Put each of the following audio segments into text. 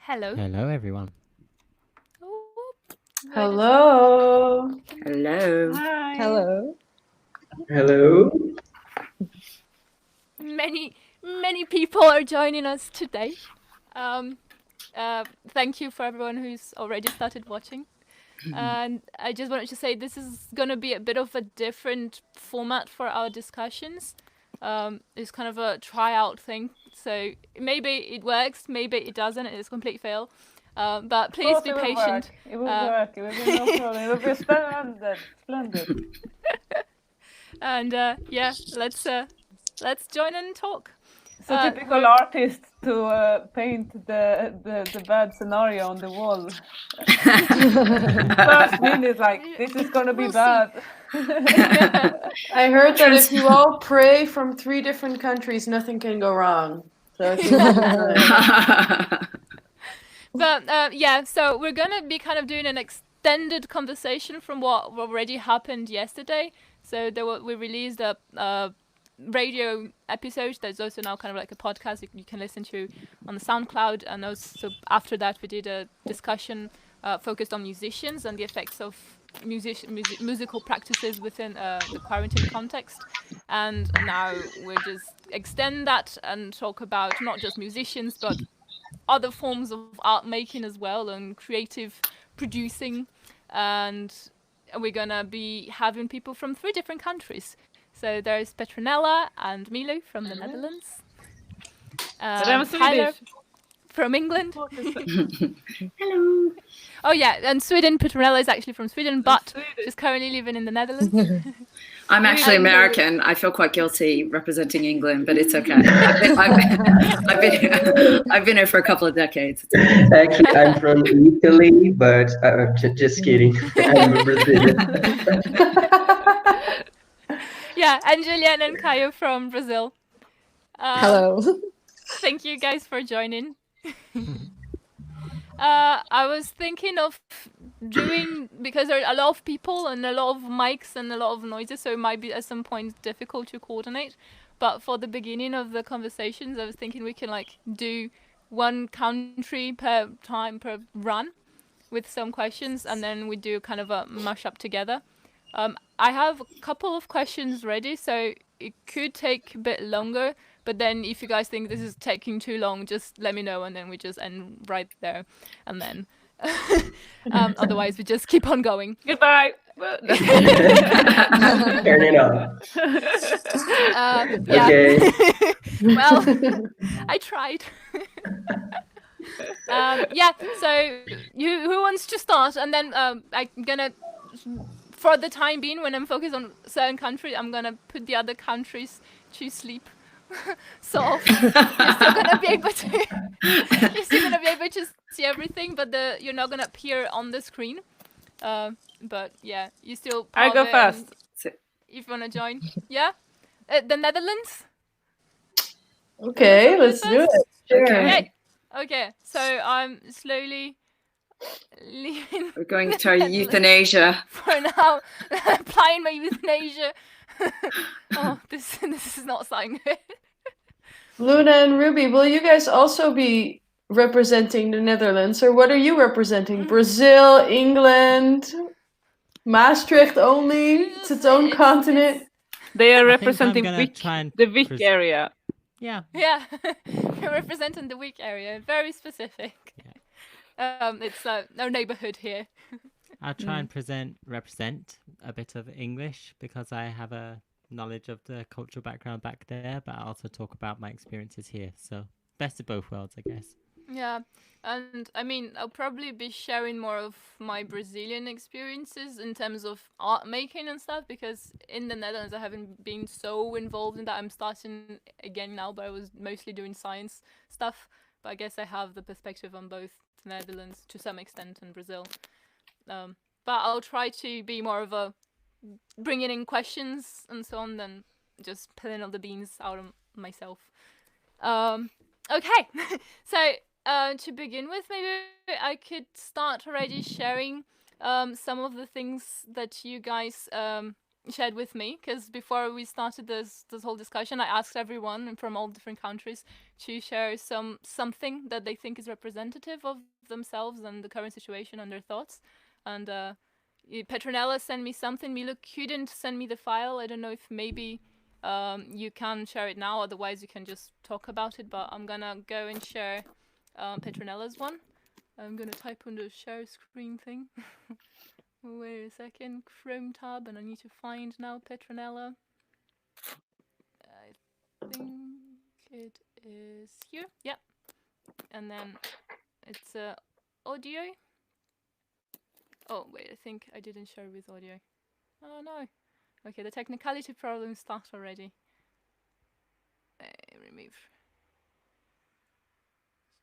Hello. Hello, everyone. Oh, Hello. Hello. Hi. Hello. Hello. Many people are joining us today. Thank you for everyone who's already started watching. And I just wanted to say this is going to be a bit of a different format for our discussions. It's kind of a tryout thing. So maybe it works, maybe it doesn't. It's a complete fail. But please be patient. It will work. It will be no problem. It will be splendid. And let's join and talk. So typical artist to paint the bad scenario on the wall. First minute, like, this is gonna be bad. I heard that if you all pray from 3 different countries, nothing can go wrong. So But so we're gonna be kind of doing an extended conversation from what already happened yesterday. So we released a radio episode that's also now kind of like a podcast you can listen to on the SoundCloud, and also after that we did a discussion focused on musicians and the effects of musical practices within the quarantine context. And now we'll just extend that and talk about not just musicians but other forms of art making as well and creative producing, and we're gonna be having people from 3 different countries. So there's Petronella and Milou from the Netherlands. I'm Tyler from England. Hello. Oh yeah, and Sweden. Petronella is actually from Sweden, but she's currently living in the Netherlands. I'm actually American. I feel quite guilty representing England, but it's okay. I've been here for a couple of decades. Actually, I'm from Italy, but just kidding. I'm Brazilian. Yeah, and Juliana and Caio from Brazil. Hello. Thank you guys for joining. I was thinking of doing, because there are a lot of people and a lot of mics and a lot of noises, so it might be at some point difficult to coordinate. But for the beginning of the conversations, I was thinking we can like do 1 country per time per run with some questions, and then we do kind of a mash-up together. I have a couple of questions ready, so it could take a bit longer. But then if you guys think this is taking too long, just let me know, and then we just end right there. And then otherwise we just keep on going. Goodbye. Turning on. Yeah. Okay. Well, I tried. So who wants to start? And then I'm gonna, for the time being, when I'm focused on certain country, I'm gonna put the other countries to sleep. So you're still gonna be able to see everything, but you're not gonna appear on the screen. But yeah, you still. I go first. If you wanna join, yeah. The Netherlands. Okay, let's do it. Sure. Okay. So I'm slowly leaving. We're going to our euthanasia. For now, applying my euthanasia. Oh, this is not starting good. Luna and Ruby, will you guys also be representing the Netherlands, or what are you representing? Brazil, England, Maastricht only? It's its own continent. They are I think I'm representing gonna try and the Wick area. Yeah. Yeah, you're representing the Wick area. Very specific. Yeah. It's our neighborhood here. I'll try and represent a bit of English because I have a knowledge of the cultural background back there, but I also talk about my experiences here. So best of both worlds, I guess. Yeah, and I mean, I'll probably be sharing more of my Brazilian experiences in terms of art making and stuff, because in the Netherlands I haven't been so involved in that. I'm starting again now, but I was mostly doing science stuff. But I guess I have the perspective on both the Netherlands to some extent and Brazil. But I'll try to be more of a bringing in questions and so on than just pulling all the beans out of myself. Okay, so to begin with, maybe I could start already sharing some of the things that you guys shared with me, because before we started this whole discussion, I asked everyone from all different countries to share something that they think is representative of themselves and the current situation and their thoughts. And Petronella sent me something. Milou couldn't send me the file. I don't know if maybe you can share it now, otherwise you can just talk about it, but I'm gonna go and share Petronella's one. I'm gonna type on the share screen thing. Wait a second, Chrome tab, and I need to find now Petronella. I think it is here. Yeah, and then it's audio. Oh wait, I think I didn't share with audio. Oh no. Okay, the technicality problem starts already. Remove.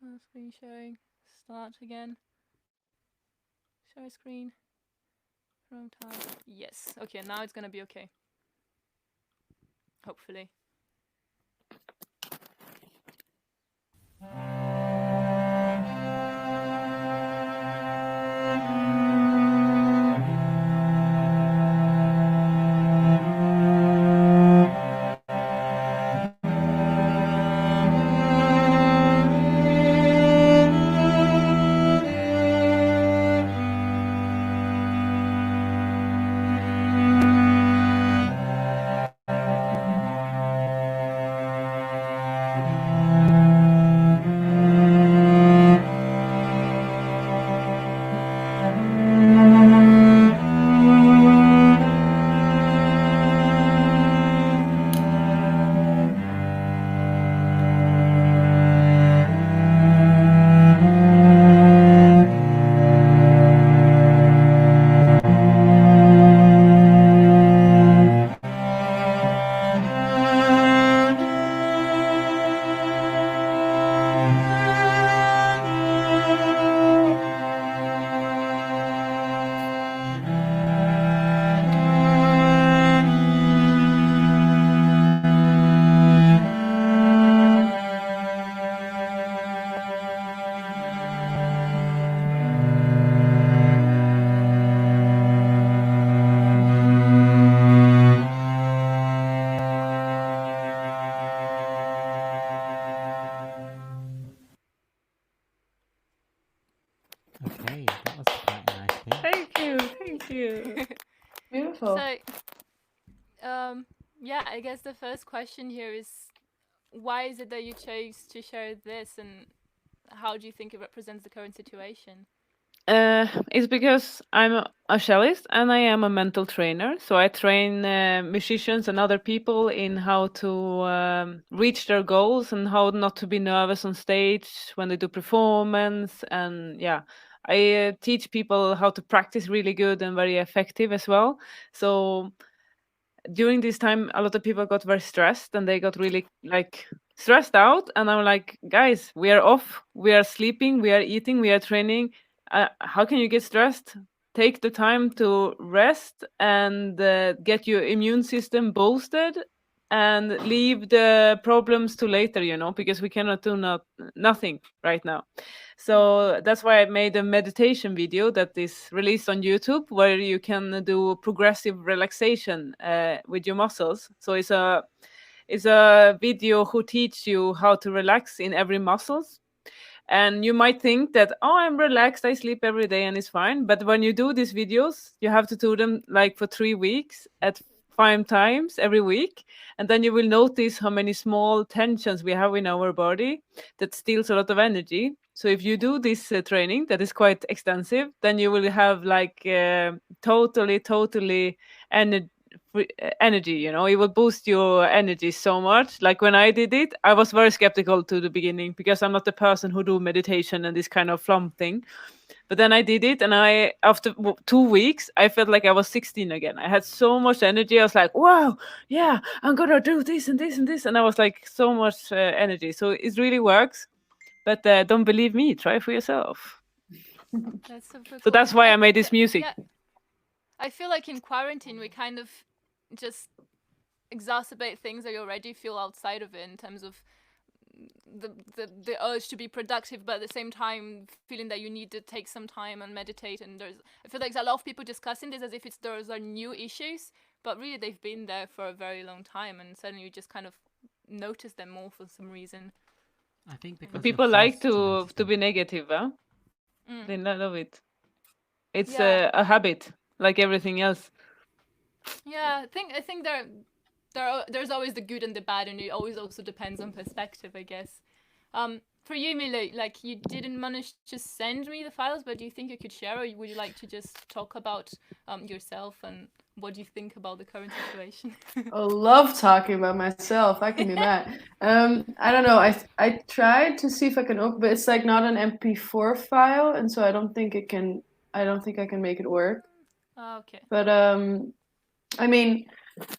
So screen sharing. Start again. Share screen. Chrome tab. Yes. Okay, now it's gonna be okay. Hopefully. Okay, that was quite a nice thing. Thank you. Beautiful. So, yeah, I guess the first question here is, why is it that you chose to share this, and how do you think it represents the current situation? It's because I'm a cellist and I am a mental trainer. So I train musicians and other people in how to reach their goals and how not to be nervous on stage when they do performance. And yeah, I teach people how to practice really good and very effective as well. So during this time, a lot of people got very stressed and they got really like stressed out. And I'm like, guys, we are off, we are sleeping, we are eating, we are training. How can you get stressed? Take the time to rest and get your immune system boosted and leave the problems to later, because we cannot do nothing right now. So that's why I made a meditation video that is released on YouTube, where you can do progressive relaxation with your muscles. So it's a video who teach you how to relax in every muscles. And you might think that, oh, I'm relaxed, I sleep every day and it's fine. But when you do these videos, you have to do them like for 3 weeks at 5 times every week. And then you will notice how many small tensions we have in our body that steals a lot of energy. So if you do this training that is quite extensive, then you will have like totally energy, it will boost your energy so much. Like when I did it, I was very skeptical to the beginning because I'm not the person who do meditation and this kind of flump thing. But then I did it, and after 2 weeks, I felt like I was 16 again. I had so much energy. I was like, wow, yeah, I'm gonna do this and this and this. And I was like, so much energy. So it really works. But don't believe me, try it for yourself. That's super cool. So that's why I made this music. Yeah. I feel like in quarantine, we kind of just exacerbate things that you already feel outside of it, in terms of the urge to be productive, but at the same time feeling that you need to take some time and meditate. And I feel like there's a lot of people discussing this as if those are new issues, but really they've been there for a very long time, and suddenly you just kind of notice them more for some reason. I think because People you're like forced to notice them. be negative, huh? Mm. They love it. It's Yeah. a habit, like everything else. Yeah, I think there's always the good and the bad, and it always also depends on perspective, I guess. For you, Milou, like you didn't manage to send me the files, but do you think you could share, or would you like to just talk about yourself and what do you think about the current situation? I love talking about myself. I can do that. I don't know. I tried to see if I can open, but it's like not an MP4 file, and so I don't think I can make it work. Oh, okay. But I mean,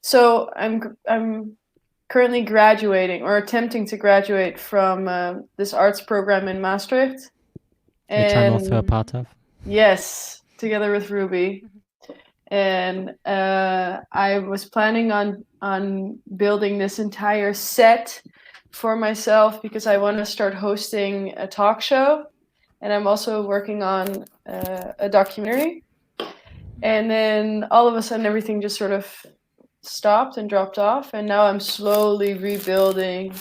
so I'm currently graduating or attempting to graduate from this arts program in Maastricht. Which I'm also a part of. Yes, together with Ruby. And I was planning on building this entire set for myself because I want to start hosting a talk show, and I'm also working on a documentary. And then all of a sudden everything just sort of stopped and dropped off, and now I'm slowly rebuilding.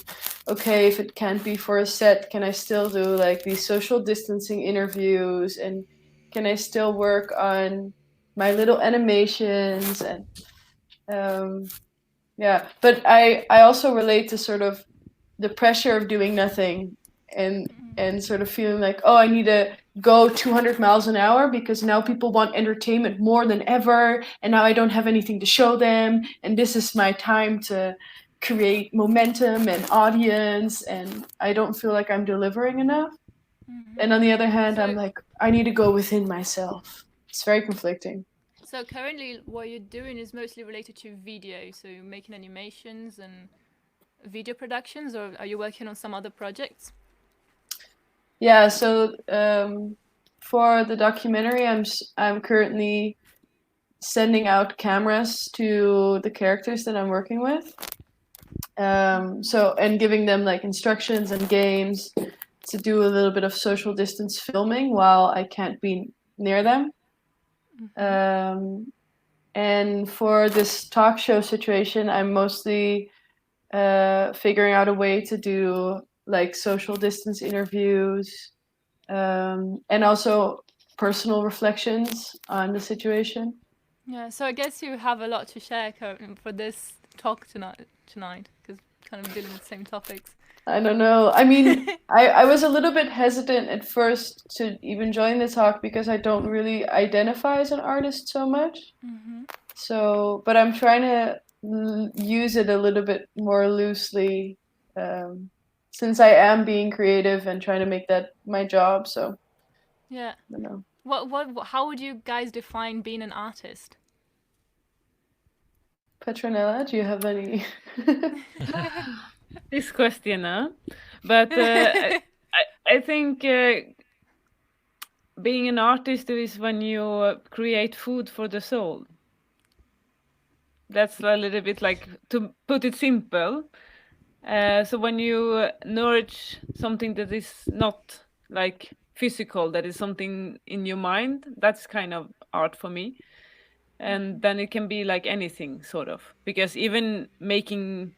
Okay, if it can't be for a set, can I still do like these social distancing interviews, and can I still work on my little animations? And yeah, but I also relate to sort of the pressure of doing nothing and sort of feeling like, oh, I need to go 200 miles an hour because now people want entertainment more than ever, and now I don't have anything to show them, and this is my time to create momentum and audience, and I don't feel like I'm delivering enough. And on the other hand, I'm like, I need to go within myself. It's very conflicting. So currently what you're doing is mostly related to video, so you're making animations and video productions, or are you working on some other projects? Yeah, so for the documentary, I'm currently sending out cameras to the characters that I'm working with. And giving them like instructions and games to do a little bit of social distance filming while I can't be near them. And for this talk show situation, I'm mostly figuring out a way to do like social distance interviews, and also personal reflections on the situation. Yeah, so I guess you have a lot to share for this talk tonight, because kind of dealing with the same topics. I don't know. I mean, I was a little bit hesitant at first to even join the talk because I don't really identify as an artist so much. So, but I'm trying to use it a little bit more loosely, since I am being creative and trying to make that my job. So, yeah. I don't know. How would you guys define being an artist? Petronella, do you have any? This question, huh? But I think being an artist is when you create food for the soul. That's a little bit like, to put it simple. So when you nourish something that is not like physical, that is something in your mind, that's kind of art for me. And then it can be like anything, sort of, because even making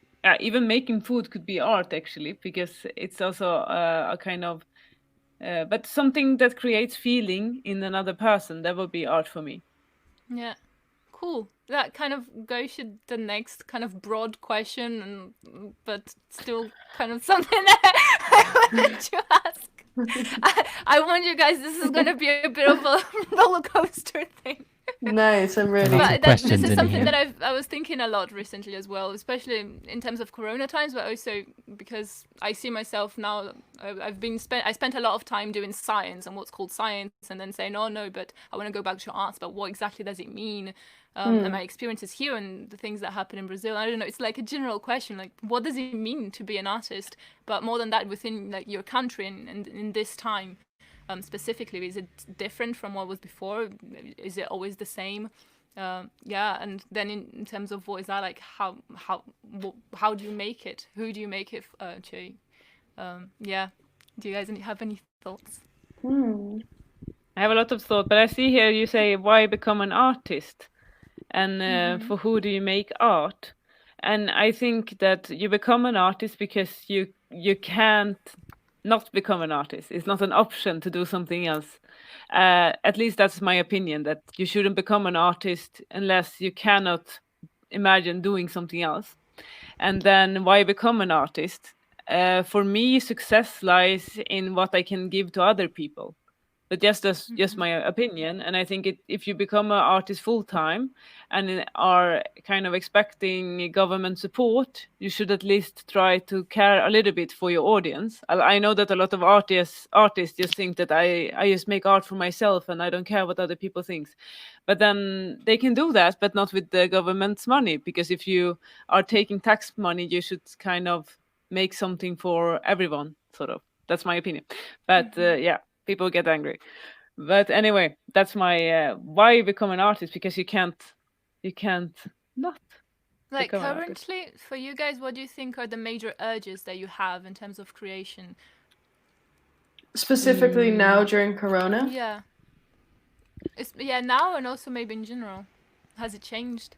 food could be art, actually, because it's also a kind of but something that creates feeling in another person, that would be art for me. Yeah, cool. That kind of goes to the next kind of broad question, but still kind of something that I wanted to ask. I want you guys, this is going to be a bit of a roller coaster thing. Nice, I'm ready. But this is something that I was thinking a lot recently as well, especially in terms of Corona times, but also because I see myself now. I spent a lot of time doing science and what's called science, and then saying, oh no, but I want to go back to arts. But what exactly does it mean? And my experiences here and the things that happen in Brazil. I don't know. It's like a general question, like what does it mean to be an artist? But more than that, within like your country and in this time. Specifically, is it different from what was before? Is it always the same? Yeah, and then in terms of what is that like? How do you make it? Who do you make it to? Yeah, do you guys have any thoughts? I have a lot of thought, but I see here you say, why become an artist? and for who do you make art? And I think that you become an artist because you can't not become an artist. It's not an option to do something else. At least that's my opinion, that you shouldn't become an artist unless you cannot imagine doing something else. And then why become an artist? For me, success lies in what I can give to other people. But that's just my opinion. And I think if you become an artist full time and are kind of expecting government support, you should at least try to care a little bit for your audience. I know that a lot of artists just think that I just make art for myself and I don't care what other people think. But then they can do that, but not with the government's money, because if you are taking tax money, you should kind of make something for everyone, sort of. That's my opinion. But yeah. People get angry, but anyway, that's my why you become an artist, because you can't not Like become an artist. currently, for you guys, what do you think are the major urges that you have in terms of creation? Specifically now during Corona? Yeah. Now and also maybe in general. Has it changed?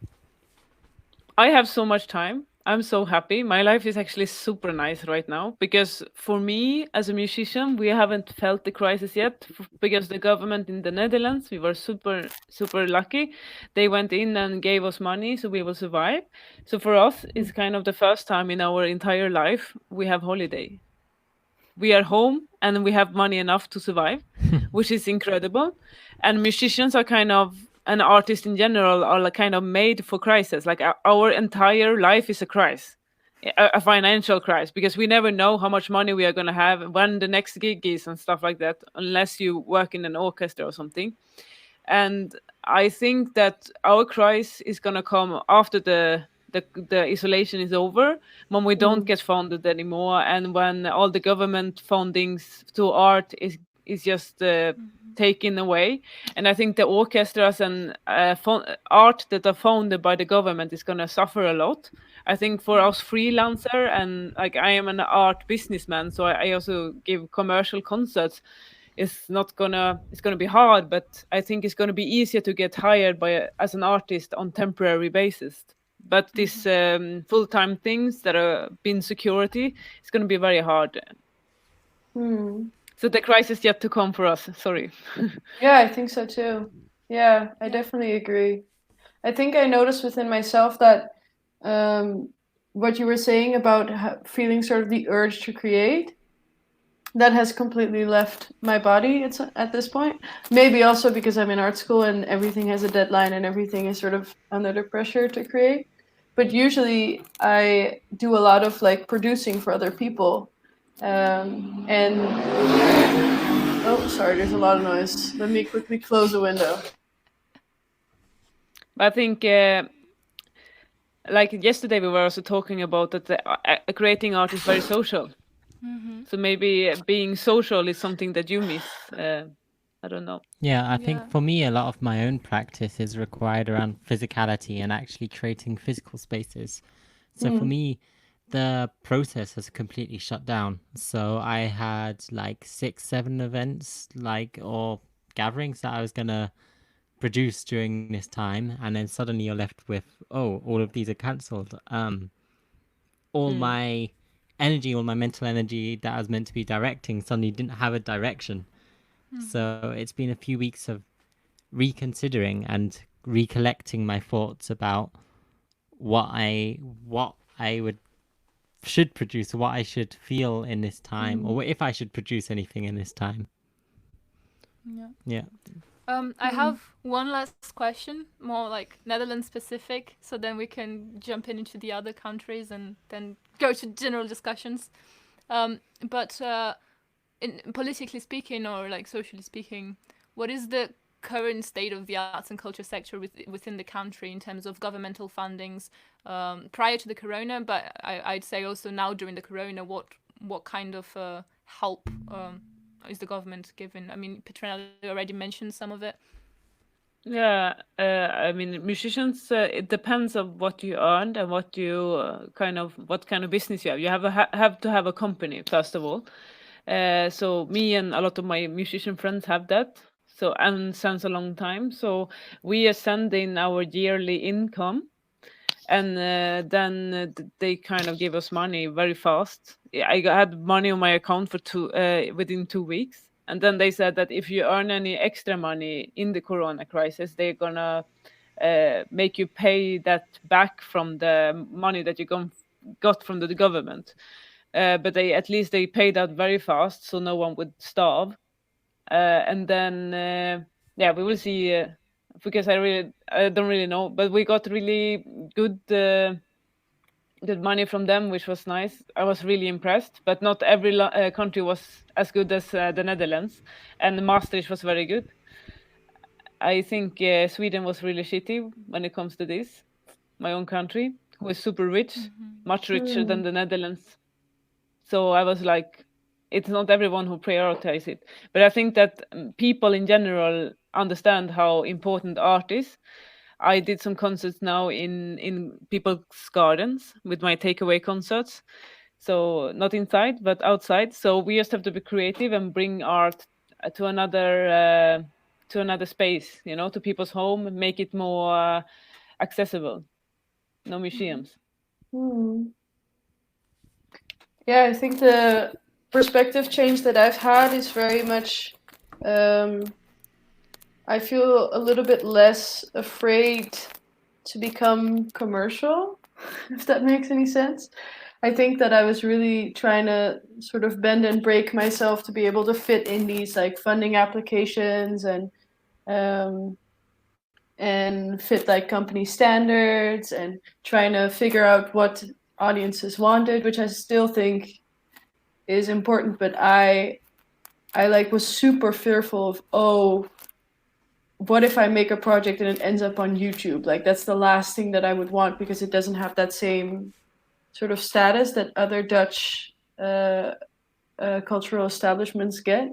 I have so much time. I'm so happy. My life is actually super nice right now, because for me as a musician, we haven't felt the crisis yet, because the government in the Netherlands, we were super lucky. They went in and gave us money so we will survive. So for us, it's kind of the first time in our entire life we have holiday. We are home and we have money enough to survive, which is incredible. And musicians are kind of, and artists in general are like kind of made for crisis. Like our entire life is a crisis, a financial crisis, because we never know how much money we are going to have, when the next gig is and stuff like that, unless you work in an orchestra or something. And I think that our crisis is going to come after the isolation is over, when we don't get funded anymore, and when all the government fundings to art is just taken away. And I think the orchestras and art that are funded by the government is going to suffer a lot. I think for us freelancer, and like I am an art businessman, so I also give commercial concerts. It's gonna be hard, but I think it's gonna be easier to get hired as an artist on temporary basis. But these full-time things that are been security, it's gonna be very hard. So the crisis yet to come for us. Sorry. Yeah, I think so too. Yeah, I definitely agree. I think I noticed within myself that what you were saying about feeling sort of the urge to create, that has completely left my body at this point. Maybe also because I'm in art school and everything has a deadline and everything is sort of under the pressure to create. But usually I do a lot of like producing for other people. And oh, sorry, there's a lot of noise. Let me quickly close the window. I think like yesterday we were also talking about that creating art is very social. So maybe being social is something that you miss. I don't know. Yeah, I think for me, a lot of my own practice is required around physicality and actually creating physical spaces. So for me, the process has completely shut down. So I had like 6-7 events, or gatherings that I was gonna produce during this time, and then suddenly you're left with, all of these are cancelled. All my energy, all my mental energy that I was meant to be directing suddenly didn't have a direction. So it's been a few weeks of reconsidering and recollecting my thoughts about what I should produce, what I should feel in this time, or if I should produce anything in this time. Yeah. I have one last question, more like Netherlands specific, so then we can jump into the other countries and then go to general discussions. But politically speaking, or like socially speaking, what is the current state of the arts and culture sector within the country in terms of governmental fundings prior to the corona, but I'd say also now during the corona, what kind of help is the government giving? I mean, Petronella already mentioned some of it. Yeah, I mean, musicians, it depends on what you earned and what you what kind of business you have. You have to have a company, first of all. So me and a lot of my musician friends have that. so and since a long time. So we are sending our yearly income, and then they kind of give us money very fast. I had money on my account for within 2 weeks, and then they said that if you earn any extra money in the Corona crisis, they're gonna make you pay that back from the money that you got from the government. But they paid out very fast, so no one would starve. And then we will see. Because I don't really know, but we got really good money from them, which was nice. I was really impressed, but not every country was as good as the Netherlands, and Maastricht was very good. I think Sweden was really shitty when it comes to this. My own country, who is super rich, much richer than the Netherlands. So I was like, it's not everyone who prioritizes it. But I think that people in general understand how important art is. I did some concerts now in people's gardens with my takeaway concerts. So not inside, but outside. So we just have to be creative and bring art to another space, to people's home, and make it more accessible. No museums. Yeah, I think the perspective change that I've had is very much, I feel a little bit less afraid to become commercial, if that makes any sense. I think that I was really trying to sort of bend and break myself to be able to fit in these like funding applications and fit like company standards, and trying to figure out what audiences wanted, which I still think is important. But I like was super fearful of, what if I make a project and it ends up on YouTube? Like that's the last thing that I would want, because it doesn't have that same sort of status that other Dutch cultural establishments get.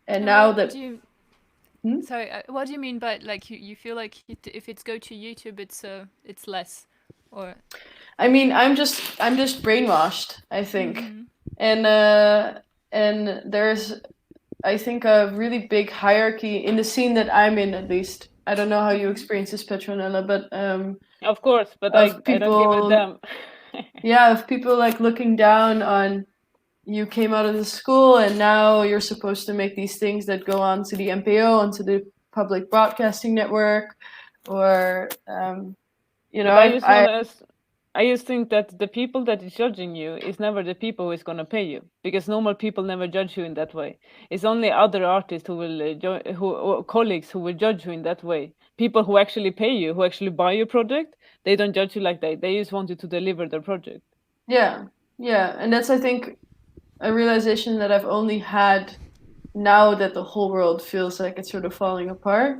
And now that sorry, what do you mean by like you feel like if it's go to YouTube, it's less, or? I mean, I'm just brainwashed, I think, and there's, I think, a really big hierarchy in the scene that I'm in, at least. I don't know how you experience this, Petronella, but of course, but I don't give a damn. Yeah, of people like looking down on, you came out of the school and now you're supposed to make these things that go on to the NPO, onto the public broadcasting network, or I just think that the people that is judging you is never the people who is going to pay you, because normal people never judge you in that way. It's only other artists who will, colleagues who will judge you in that way. People who actually pay you, who actually buy your project, they don't judge you like that. They just want you to deliver their project. Yeah, and that's, I think, a realization that I've only had now that the whole world feels like it's sort of falling apart,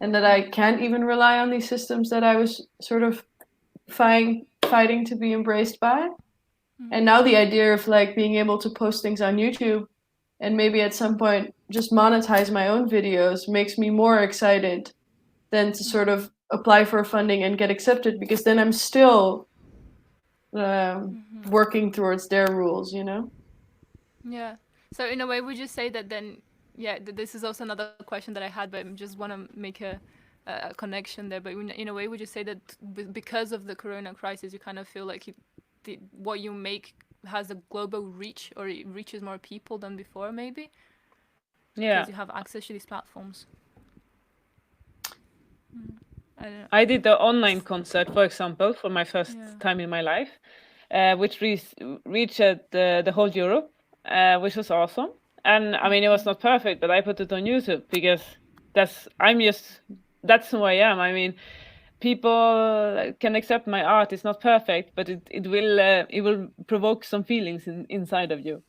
and that I can't even rely on these systems that I was sort of fighting to be embraced by. And now the idea of like being able to post things on YouTube and maybe at some point just monetize my own videos makes me more excited than to sort of apply for funding and get accepted, because then I'm still working towards their rules, Yeah. So in a way, would you say that then, this is also another question that I had, but I just want to make a connection there. But in a way, would you say that because of the Corona crisis, you kind of feel like what you make has a global reach, or it reaches more people than before, maybe? Yeah. Because you have access to these platforms. I did the online concert, for example, for my first time in my life, which reached the whole Europe, which was awesome. And I mean, it was not perfect, but I put it on YouTube because that's who I am. I mean, people can accept my art. It's not perfect, but it will provoke some feelings inside of you.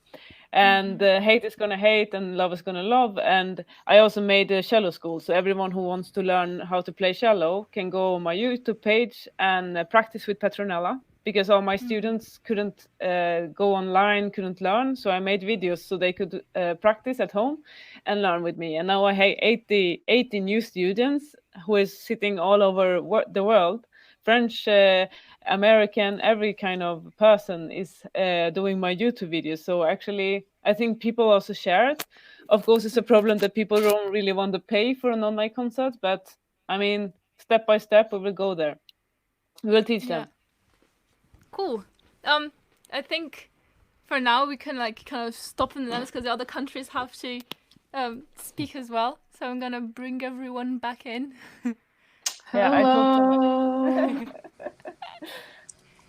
And hate is gonna hate, and love is gonna love. And I also made a cello school, so everyone who wants to learn how to play cello can go on my YouTube page and practice with Petronella, because all my students couldn't go online, couldn't learn. So I made videos so they could practice at home and learn with me. And now I have 80 new students who is sitting all over the world French, American, every kind of person is doing my YouTube videos. So actually, I think people also share it. Of course, it's a problem that people don't really want to pay for an online concert, but I mean, step by step, we will go there. We will teach them. Cool. I think for now we can like kind of stop in the Netherlands because the other countries have to speak as well. So I'm gonna bring everyone back in. Yeah, I thought Hello.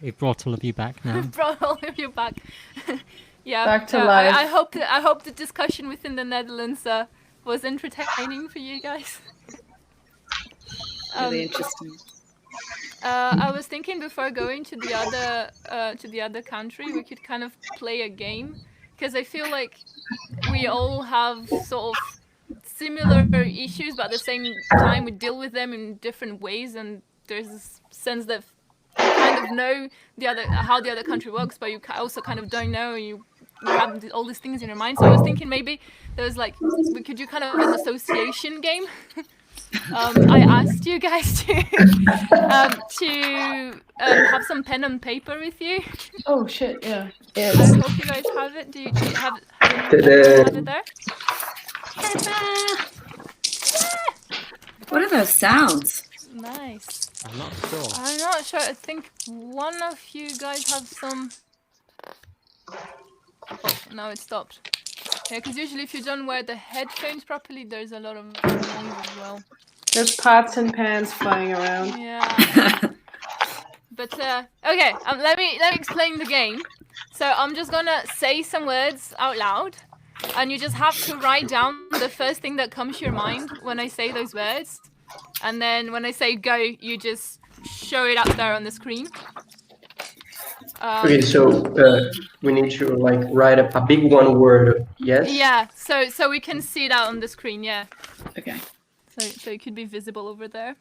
We brought all of you back now. Brought all of you back. Yeah. Back to I life. hope the discussion within the Netherlands was entertaining for you guys. Really interesting. I was thinking before going to the other country, we could kind of play a game, because I feel like we all have sort of similar issues, but at the same time we deal with them in different ways, and there's this sense that you kind of know how the other country works, but you also kind of don't know. You have all these things in your mind. So I was thinking maybe there was like we could do kind of an association game. I asked you guys to have some pen and paper with you. Oh shit, yeah. I hope you guys have it. Do you have it there? What are those sounds? Nice. I'm not sure. I'm not sure. I think one of you guys have some. Oh, now it stopped. Yeah, because usually if you don't wear the headphones properly, there's a lot of noise as well. There's pots and pans flying around. Yeah. But okay, let me explain the game. So I'm just gonna say some words out loud, and you just have to write down the first thing that comes to your mind when I say those words, and then when I say go, you just show it up there on the screen. Okay, so we need to like write a big one word, yes? Yeah, so we can see that on the screen. Yeah. Okay. So it could be visible over there.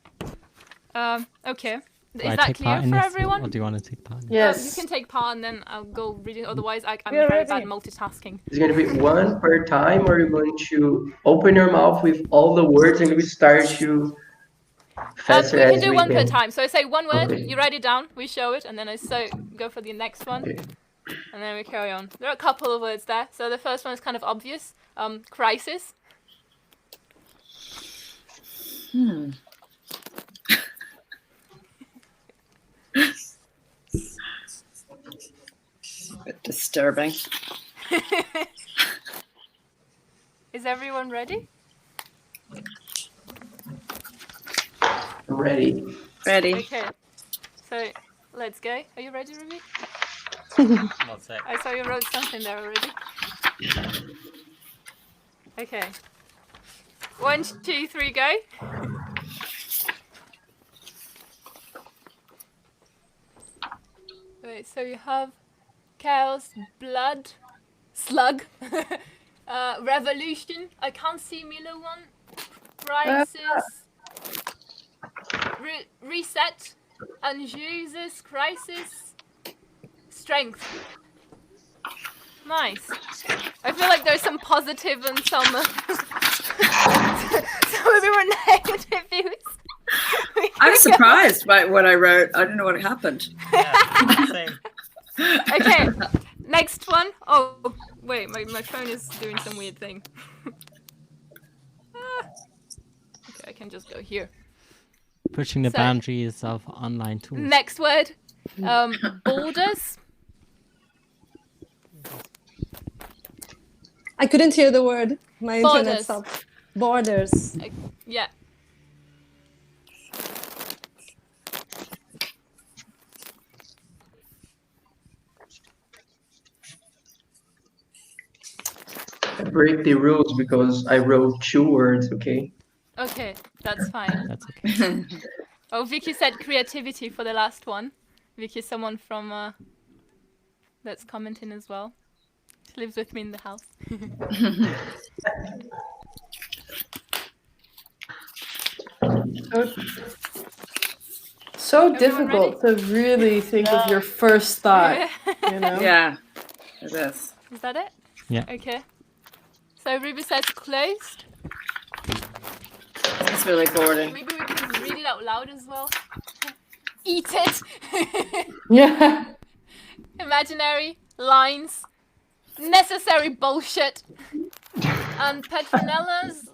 Okay. Do Is I that take clear part in for this, everyone? Or do you want to take part in this? Yes. You can take part and then I'll go reading. Otherwise, I'm We're very ready. bad multitasking. It's gonna be one per time, or you're going to open your mouth with all the words and we start to faster We as can do we one can. per time. So I say one word, Okay. you write it down, we show it, and then I go for the next one, Okay. and then we carry on. There are a couple of words there. So the first one is kind of obvious. Crisis. A bit disturbing. Is everyone ready? I'm ready. Ready? Okay. So let's go. Are you ready, Ruby? What's it? I saw you wrote something there already. Okay. 1, 2, 3, go. Wait, so you have chaos, blood, slug, revolution. I can't see Milou one. Crisis, reset, Jesus, crisis, strength. Nice. I feel like there's some positive and some a bit more negative views. I'm surprised by what I wrote. I don't know what happened. Yeah, same. Okay, next one. Oh, wait, my phone is doing some weird thing. Okay, I can just go here. Pushing the So- boundaries of online tools. Next word, borders. I couldn't hear the word. My internet Borders. stopped. Borders. Yeah. I break the rules because I wrote 2 words, okay? Okay, that's fine. That's okay. Oh, Vicky said creativity for the last one. Vicky is someone from that's commenting as well. She lives with me in the house. So Everyone difficult to really think of your first thought, you know? Yeah, it is. Is that it? Yeah. Okay. So Ruby says closed. It's really boring. Maybe we can read it out loud as well. eat it. Yeah. Imaginary lines, necessary bullshit. And Petronella's,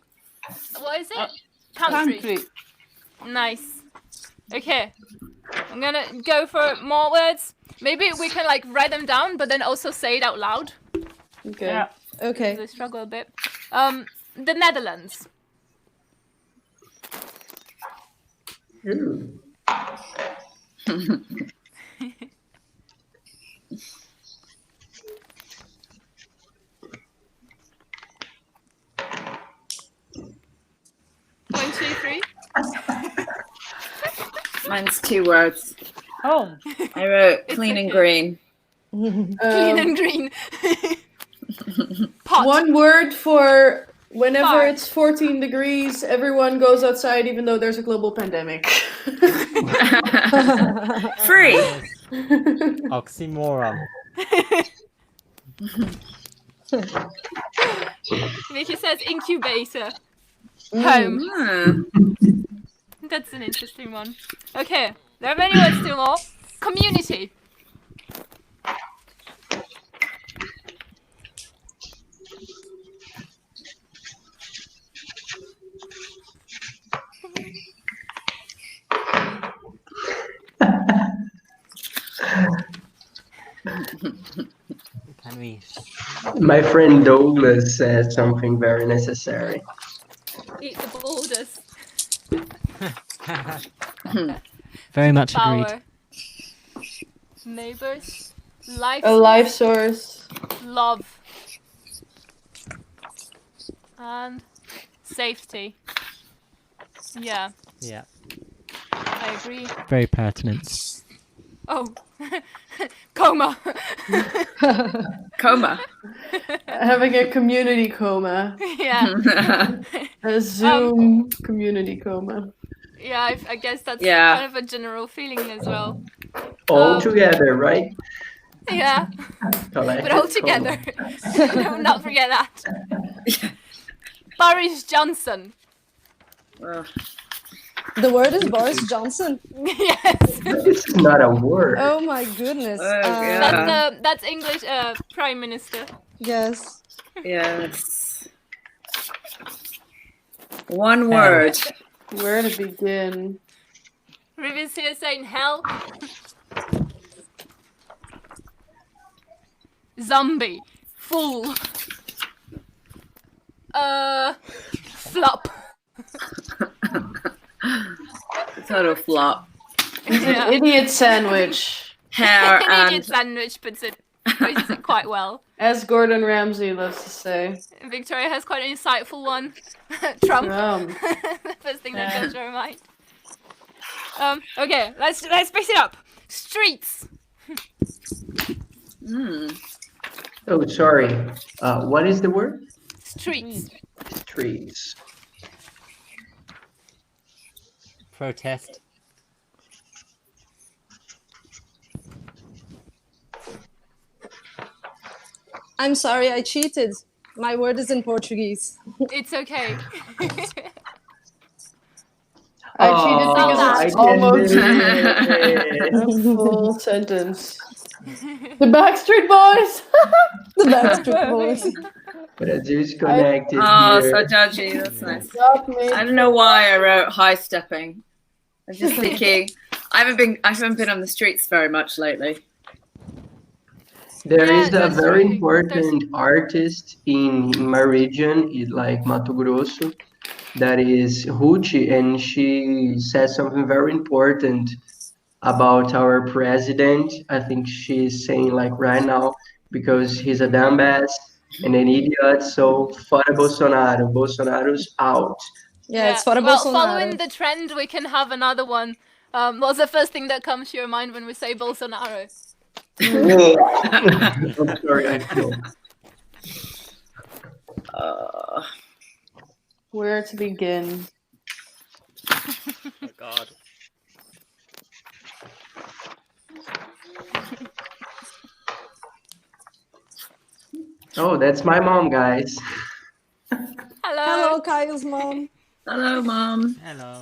what is it? Country. Nice. Okay, I'm gonna go for more words. Maybe we can like write them down, but then also say it out loud. Okay. Yeah. Okay. They struggle a bit. The Netherlands. Ooh. One, two, three. Mine's 2 words. Oh. I wrote It's clean and okay. green. Clean and green. Pot. One word for whenever Far. it's 14 degrees, everyone goes outside even though there's a global pandemic. Free. Oxymoron. Vicky says incubator. Home. Hmm. That's an interesting one. Okay, there are many words still more. Community. Can we? My friend Douglas said something very necessary. Eat the borders. Very much agreed. Power. Neighbors. Life. A life source. Love. And safety. Yeah, Yeah, I agree. very pertinent. Oh, coma. Coma. Having a community coma. Yeah, A Zoom community coma. yeah. I guess that's Yeah. kind of a general feeling as well. All together, right? Yeah, Collective but all coma. together. No, not forget that. Boris Johnson. Ugh. The word is Boris Johnson. Yes, This is not a word. Oh my goodness. Oh, yeah. that's English Prime Minister. Yes. Yes. One word. Where to begin? Rivi's here saying hell. Zombie. Fool. Flop. Total flop. Yeah. Idiot sandwich. Hair An idiot and phrases it quite well. As Gordon Ramsay loves to say. Victoria has quite an insightful one. Trump. The first thing that comes to her mind. Okay, let's spice it up. Streets. Oh, sorry. What is the word? Streets. Streets. Protest. I'm sorry, I cheated. My word is in Portuguese. It's okay. I cheated because it's almost it. a full sentence. The Backstreet Boys! The Backstreet Boys. Brazil's connected oh, here. so judgy. That's nice. Stop me. I don't know why I wrote high stepping. I'm just thinking. I haven't been on the streets very much lately. There Yeah, is a that's very really- important artist in my region, like Mato Grosso, that is Ruchi, and she says something very important about our president. I think she's saying like right now, because he's a dumbass and an idiot, so fora Bolsonaro. Bolsonaro's out. Yeah, it's for a Well, Bolsonaro. following the trend, we can have another one. What's the first thing that comes to your mind when we say Bolsonaro? I'm sorry, I feel. Where to begin? Oh God. Oh, that's my mom, guys. Hello. Hello, Caio's mom. Hello, Mom. Hello.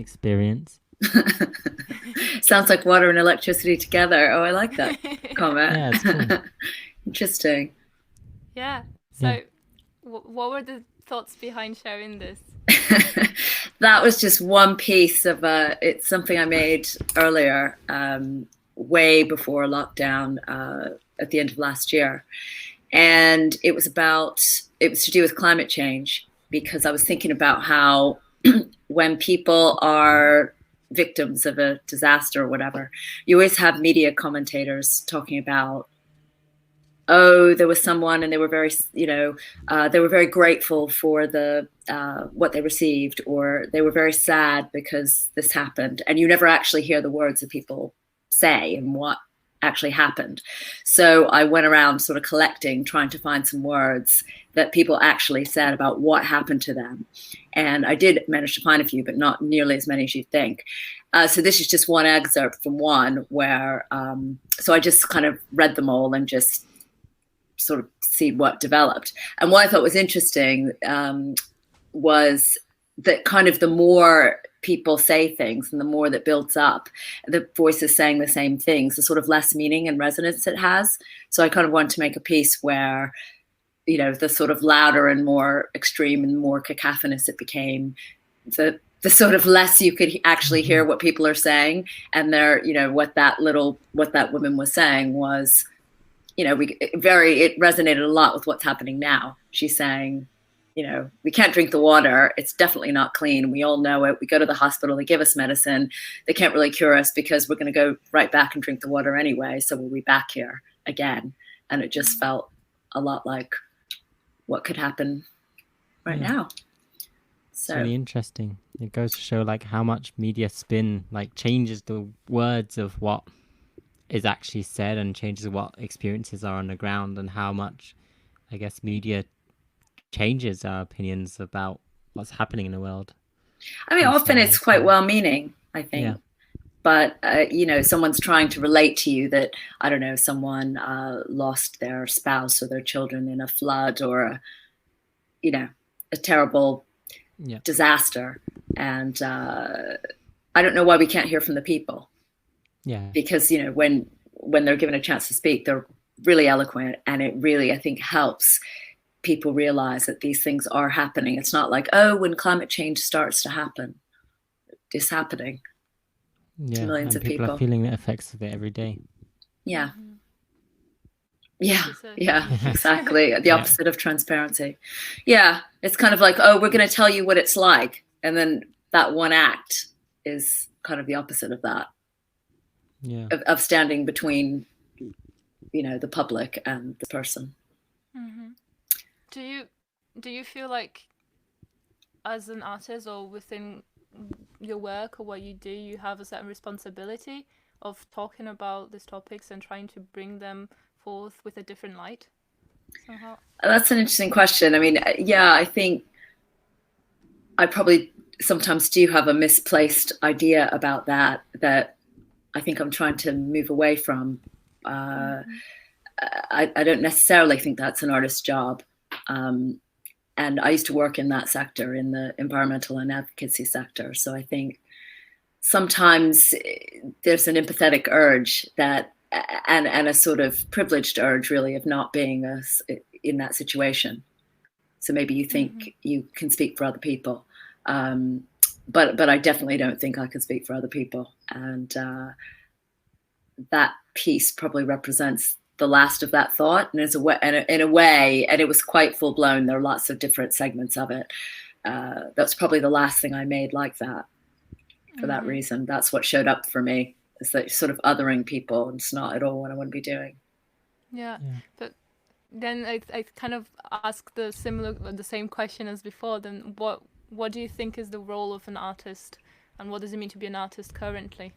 experience. Sounds like water and electricity together. Oh, I like that comment. Yeah, it's cool. Interesting. Yeah. So, what were the thoughts behind sharing this? That was just one piece of it's something I made earlier, way before lockdown, at the end of last year. And it was to do with climate change, because I was thinking about how when people are victims of a disaster or whatever, you always have media commentators talking about, oh, there was someone and they were very, they were very grateful for the what they received, or they were very sad because this happened. And you never actually hear the words that people say and what actually happened. So I went around sort of collecting, trying to find some words that people actually said about what happened to them. And I did manage to find a few, but not nearly as many as you'd think. So this is just one excerpt from one where, so I just kind of read them all and just sort of see what developed. And what I thought was interesting was that kind of the more people say things and the more that builds up, the voices saying the same things, the sort of less meaning and resonance it has. So I kind of wanted to make a piece where, the sort of louder and more extreme and more cacophonous it became, the sort of less you could actually hear what people are saying. And what that woman was saying was, it resonated a lot with what's happening now. She's saying, we can't drink the water. It's definitely not clean. We all know it. We go to the hospital, they give us medicine. They can't really cure us because we're going to go right back and drink the water anyway. So we'll be back here again. And it just felt a lot like what could happen right now. So it's really interesting. It goes to show like how much media spin like changes the words of what is actually said and changes what experiences are on the ground, and how much, I guess, media changes our opinions about what's happening in the world. I mean, often it's quite well-meaning, I think. Yeah. But, someone's trying to relate to you that, I don't know, someone lost their spouse or their children in a flood or, a terrible disaster. And I don't know why we can't hear from the people. Yeah. Because, when they're given a chance to speak, they're really eloquent. And it really, I think, helps people realize that these things are happening. It's not like, oh, when climate change starts to happen, it's happening. Yeah, millions and of people are feeling the effects of it every day. Yeah. Yeah, exactly. The opposite of transparency. Yeah, it's kind of like, oh, we're going to tell you what it's like. And then that one act is kind of the opposite of that. Yeah. Of standing between, the public and the person. Mm-hmm. Do you feel like, as an artist or within your work or what you do, you have a certain responsibility of talking about these topics and trying to bring them forth with a different light somehow? That's an interesting question. I mean, yeah, I think I probably sometimes do have a misplaced idea about that I think I'm trying to move away from. I don't necessarily think that's an artist's job. And I used to work in that sector, in the environmental and advocacy sector. So I think sometimes there's an empathetic urge that, and a sort of privileged urge really of not being in that situation. So maybe you think you can speak for other people. But I definitely don't think I can speak for other people. And that piece probably represents the last of that thought, and in a way, and it was quite full blown. There are lots of different segments of it. That's probably the last thing I made like that. For that reason, that's what showed up for me, is that sort of othering people, and it's not at all what I want to be doing. Yeah. But then I kind of ask the same question as before. Then what do you think is the role of an artist, and what does it mean to be an artist currently?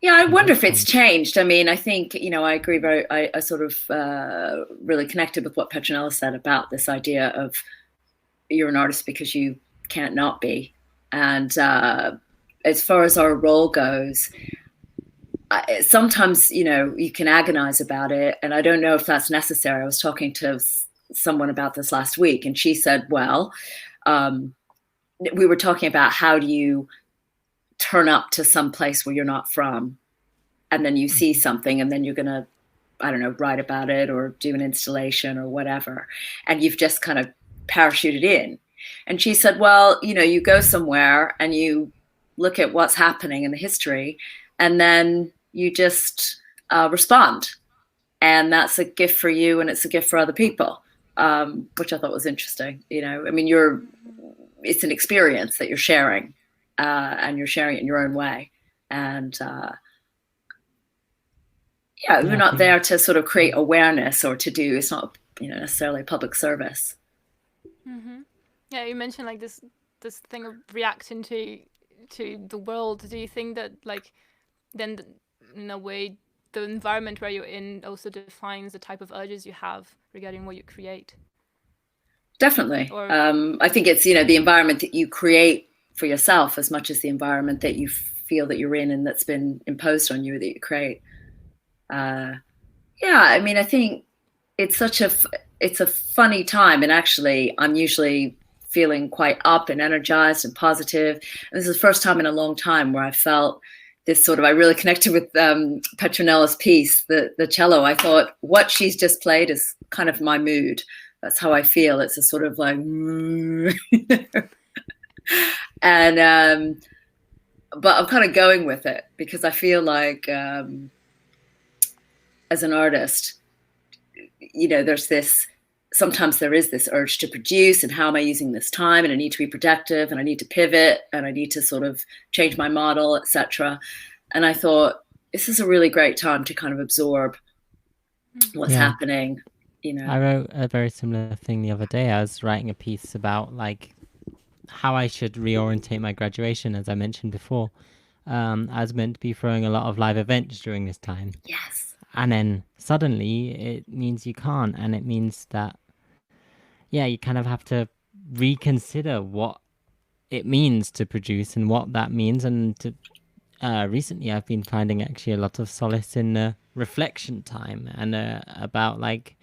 Yeah, I wonder if it's changed. I mean, I think, I agree I sort of really connected with what Petronella said about this idea of you're an artist because you can't not be. And as far as our role goes, sometimes, you can agonize about it. And I don't know if that's necessary. I was talking to someone about this last week, and she said, well, we were talking about how do you turn up to some place where you're not from, and then you see something, and then you're going to, I don't know, write about it or do an installation or whatever. And you've just kind of parachuted in. And she said, well, you know, you go somewhere and you look at what's happening in the history, and then you just respond. And that's a gift for you, and it's a gift for other people, which I thought was interesting. You know, I mean, it's an experience that you're sharing, and you're sharing it in your own way. And we're not there to sort of create awareness or to do, it's not, you know, necessarily a public service. Mm-hmm. Yeah, you mentioned like this thing of reacting to the world. Do you think that like then in a way the environment where you're in also defines the type of urges you have regarding what you create? Definitely. I think it's, you know, the environment that you create for yourself as much as the environment that you feel that you're in and that's been imposed on you that you create. I mean, I think it's it's a funny time, and actually I'm usually feeling quite up and energized and positive. And this is the first time in a long time where I felt this sort of, I really connected with Petronella's piece, the cello. I thought what she's just played is kind of my mood. That's how I feel. It's a sort of like, and, but I'm kind of going with it because I feel like, as an artist, you know, sometimes there is this urge to produce, and how am I using this time? And I need to be productive, and I need to pivot, and I need to sort of change my model, etc. And I thought, this is a really great time to kind of absorb what's happening, you know. I wrote a very similar thing the other day. I was writing a piece about like how I should reorientate my graduation, as I mentioned before. I was meant to be throwing a lot of live events during this time. Yes. And then suddenly it means you can't. And it means that, you kind of have to reconsider what it means to produce and what that means. And recently I've been finding actually a lot of solace in reflection time and about like,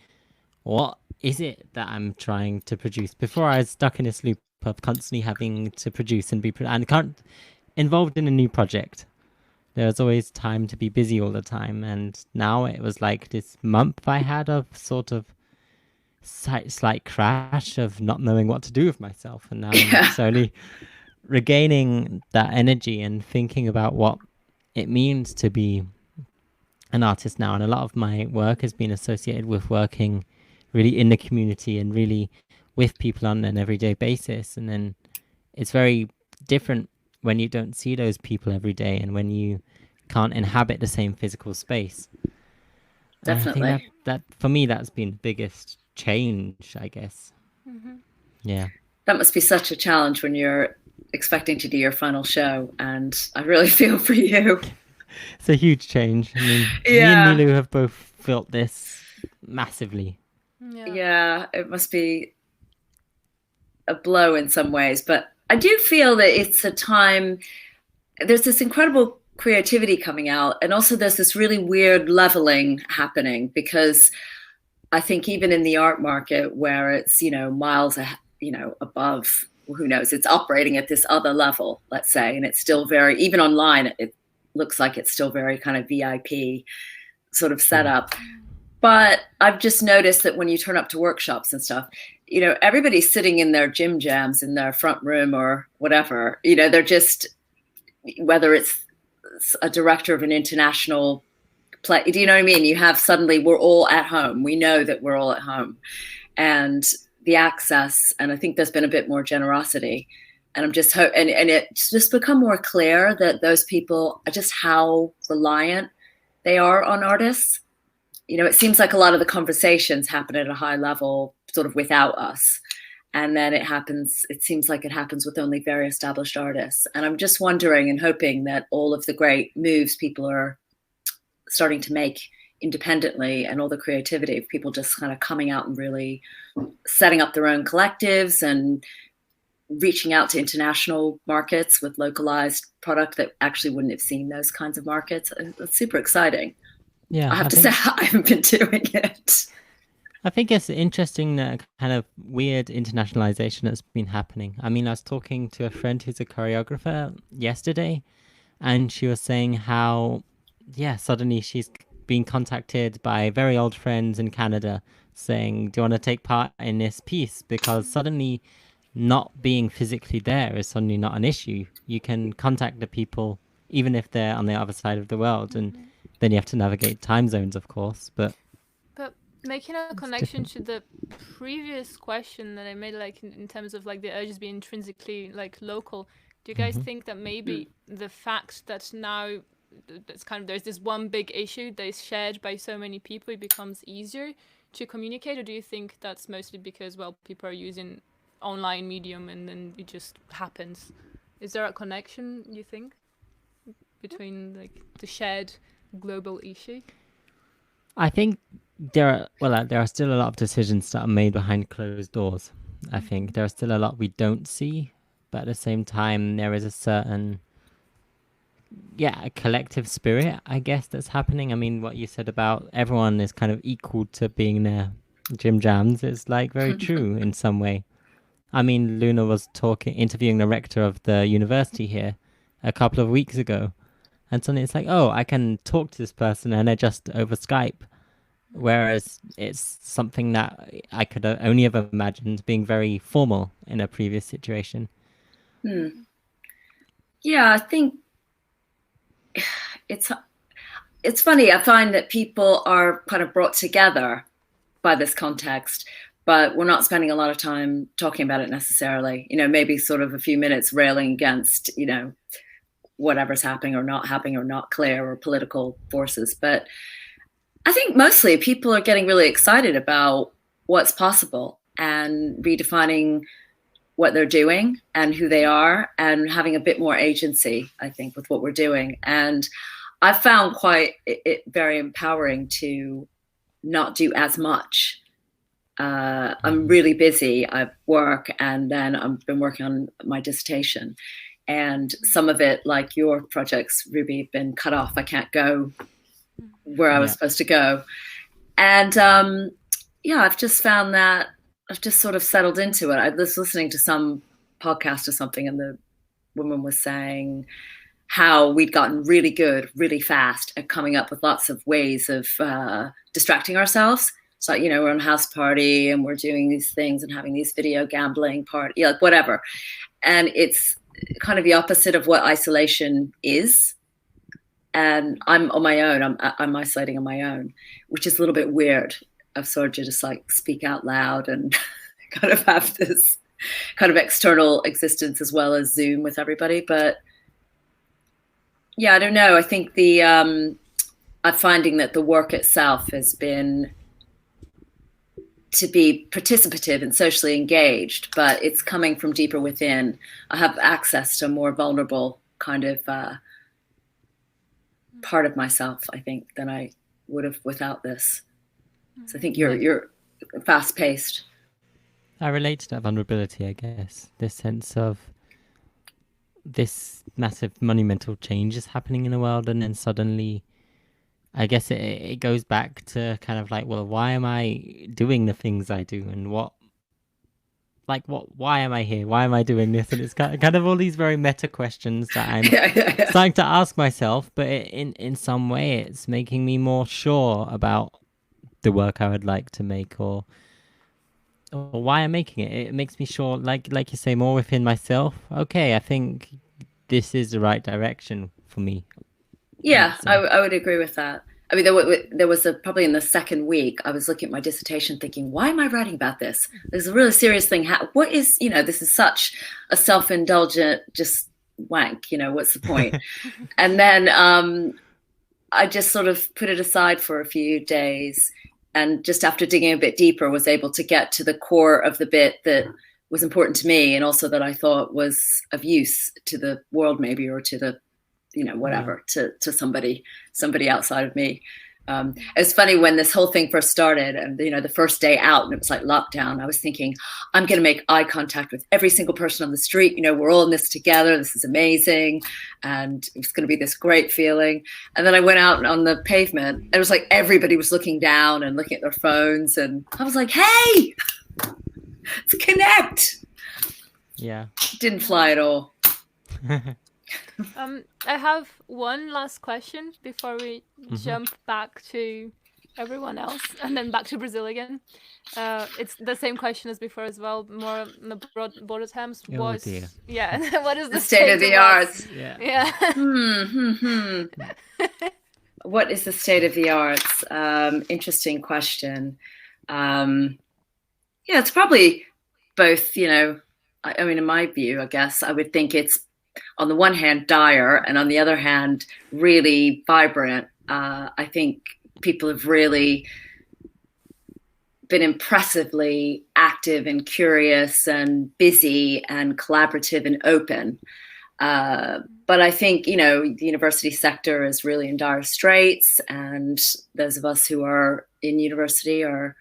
what is it that I'm trying to produce? Before I was stuck in this loop of constantly having to produce and involved in a new project. There was always time to be busy all the time, and now it was like this month I had of sort of slight crash of not knowing what to do with myself, and now I'm slowly regaining that energy and thinking about what it means to be an artist now. And a lot of my work has been associated with working really in the community and really with people on an everyday basis, and then it's very different when you don't see those people every day and when you can't inhabit the same physical space. Definitely. I think that for me, that's been the biggest change, I guess. Mm-hmm. Yeah. That must be such a challenge when you're expecting to do your final show, and I really feel for you. It's a huge change. I mean, me and Milou have both felt this massively. Yeah, it must be a blow in some ways, but I do feel that it's a time, there's this incredible creativity coming out, and also there's this really weird leveling happening, because I think even in the art market where it's, you know, miles, you know, above, who knows, it's operating at this other level, let's say, and it's still very, even online, it looks like it's still very kind of VIP sort of setup. But I've just noticed that when you turn up to workshops and stuff, you know, everybody's sitting in their gym jams in their front room or whatever. You know, they're just, whether it's a director of an international play, do you know what I mean? You have suddenly, we're all at home. We know that we're all at home. And the access, and I think there's been a bit more generosity. And I'm just and it's just become more clear that those people are just how reliant they are on artists. You know, it seems like a lot of the conversations happen at a high level, sort of without us. And then it seems like it happens with only very established artists. And I'm just wondering and hoping that all of the great moves people are starting to make independently, and all the creativity of people just kind of coming out and really setting up their own collectives and reaching out to international markets with localized product that actually wouldn't have seen those kinds of markets. It's super exciting. Yeah, I have to say, I haven't been doing it. I think it's interesting that kind of weird internationalization that's been happening. I mean, I was talking to a friend who's a choreographer yesterday, and she was saying how, yeah, suddenly she's being contacted by very old friends in Canada saying, do you want to take part in this piece? Because suddenly not being physically there is suddenly not an issue. You can contact the people even if they're on the other side of the world, and then you have to navigate time zones, of course, but making a connection to the previous question that I made, like in terms of like the urges being intrinsically like local, do you guys think that maybe the fact that now it's kind of there's this one big issue that is shared by so many people, it becomes easier to communicate? Or do you think that's mostly because, well, people are using online medium and then it just happens? Is there a connection, you think, between like the shared global issue? I think there are still a lot of decisions that are made behind closed doors. I think there are still a lot we don't see, but at the same time there is a certain a collective spirit, I guess, that's happening. I mean, what you said about everyone is kind of equal to being there. Jim Jams is like very true in some way. I mean, Luna was interviewing the rector of the university here a couple of weeks ago, and suddenly it's like, oh, I can talk to this person and they're just over Skype. Whereas it's something that I could only have imagined being very formal in a previous situation. Yeah, I think it's funny. I find that people are kind of brought together by this context, but we're not spending a lot of time talking about it necessarily. You know, maybe sort of a few minutes railing against, you know, whatever's happening or not clear, or political forces. But I think mostly people are getting really excited about what's possible and redefining what they're doing and who they are, and having a bit more agency, I think, with what we're doing. And I found it very empowering to not do as much. I'm really busy. I work, and then I've been working on my dissertation. And some of it, like your projects, Ruby, have been cut off. I can't go where I was supposed to go. And I've just found that I've just sort of settled into it. I was listening to some podcast or something, and the woman was saying how we'd gotten really good, really fast at coming up with lots of ways of distracting ourselves. So, you know, we're on a house party and we're doing these things and having these video gambling party, like whatever. And it's kind of the opposite of what isolation is. And I'm on my own. I'm isolating on my own, which is a little bit weird. I've sort of just like speak out loud and kind of have this kind of external existence as well as Zoom with everybody. But yeah, I don't know. I think I'm finding that the work itself has been to be participative and socially engaged, but it's coming from deeper within. I have access to a more vulnerable kind of part of myself, I think, than I would have without this. So I think you're fast paced. I relate to that vulnerability, I guess. This sense of this massive monumental change is happening in the world, and then suddenly I guess it goes back to kind of like, well, why am I doing the things I do, and why am I here? Why am I doing this? And it's kind of all these very meta questions that I'm starting to ask myself, but in some way it's making me more sure about the work I would like to make, or why I'm making it. It makes me sure, like you say, more within myself. Okay, I think this is the right direction for me. Yeah, I would agree with that. I mean, there was probably in the second week, I was looking at my dissertation thinking, why am I writing about this? There's a really serious thing. What is, you know, this is such a self-indulgent, just wank, you know, what's the point? And then I just sort of put it aside for a few days, and just after digging a bit deeper was able to get to the core of the bit that was important to me, and also that I thought was of use to the world maybe, or to the, you know, whatever, to somebody outside of me. It's funny when this whole thing first started, and the first day out, and it was like lockdown. I was thinking, I'm going to make eye contact with every single person on the street. We're all in this together. This is amazing, and it's going to be this great feeling. And then I went out on the pavement, and it was like everybody was looking down and looking at their phones, and I was like, hey, let's connect. Yeah. Didn't fly at all. I have one last question before we jump back to everyone else and then back to Brazil again. It's the same question as before as well, more in the broader terms. Oh dear. Yeah, what is The state of the arts? Yeah. What is the state of the arts? Interesting question. It's probably both, I mean, in my view, I guess, I would think it's on the one hand dire, and on the other hand, really vibrant. I think people have really been impressively active and curious and busy and collaborative and open. But I think, the university sector is really in dire straits, and those of us who are in university are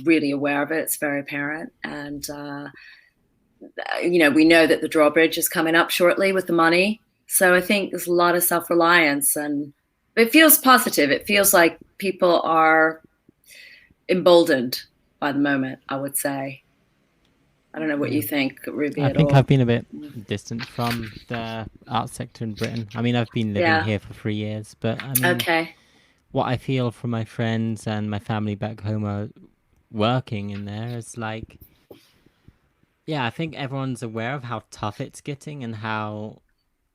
really aware of it. It's very apparent. And, we know that the drawbridge is coming up shortly with the money. So I think there's a lot of self-reliance, and it feels positive. It feels like people are emboldened by the moment, I would say. I don't know what you think, Ruby, I at think all. I've been a bit distant from the art sector in Britain. I mean, I've been living here for 3 years, but I mean, what I feel from my friends and my family back home are working in there is like, I think everyone's aware of how tough it's getting and how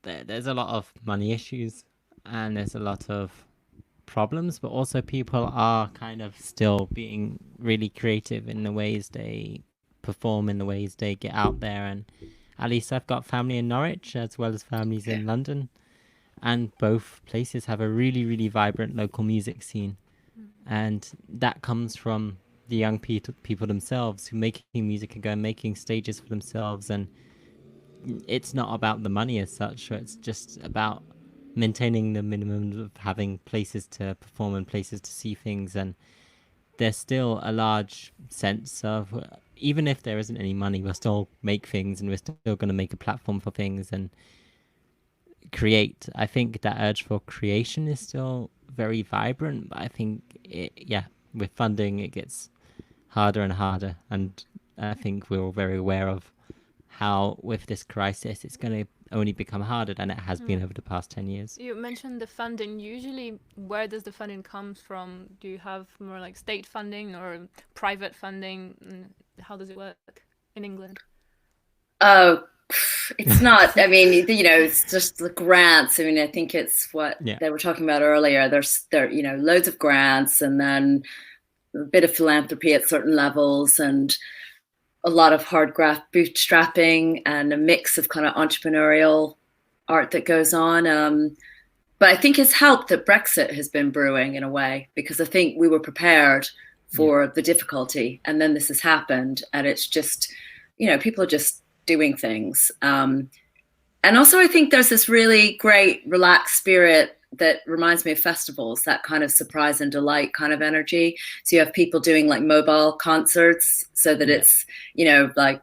there's a lot of money issues and there's a lot of problems, but also people are kind of still being really creative in the ways they perform, in the ways they get out there. And at least I've got family in Norwich as well as families in London, and both places have a really, really vibrant local music scene. And that comes from the young people themselves who making music and go and making stages for themselves. And it's not about the money as such, so it's just about maintaining the minimum of having places to perform and places to see things. And there's still a large sense of, even if there isn't any money, we'll still make things, and we're still going to make a platform for things and create. I think that urge for creation is still very vibrant, but I think with funding it gets harder and harder, and I think we're all very aware of how with this crisis it's going to only become harder than it has been over the past 10 years. You mentioned the funding. Usually, where does the funding come from? Do you have more like state funding or private funding? How does it work in England? Oh, it's not. I mean, it's just the grants. I mean, I think it's what they were talking about earlier. There, loads of grants, and then a bit of philanthropy at certain levels, and a lot of hard graft bootstrapping, and a mix of kind of entrepreneurial art that goes on. But I think it's helped that Brexit has been brewing in a way, because I think we were prepared for the difficulty, and then this has happened, and it's just, people are just doing things. And also I think there's this really great relaxed spirit that reminds me of festivals, that kind of surprise and delight kind of energy. So you have people doing like mobile concerts, so that it's, like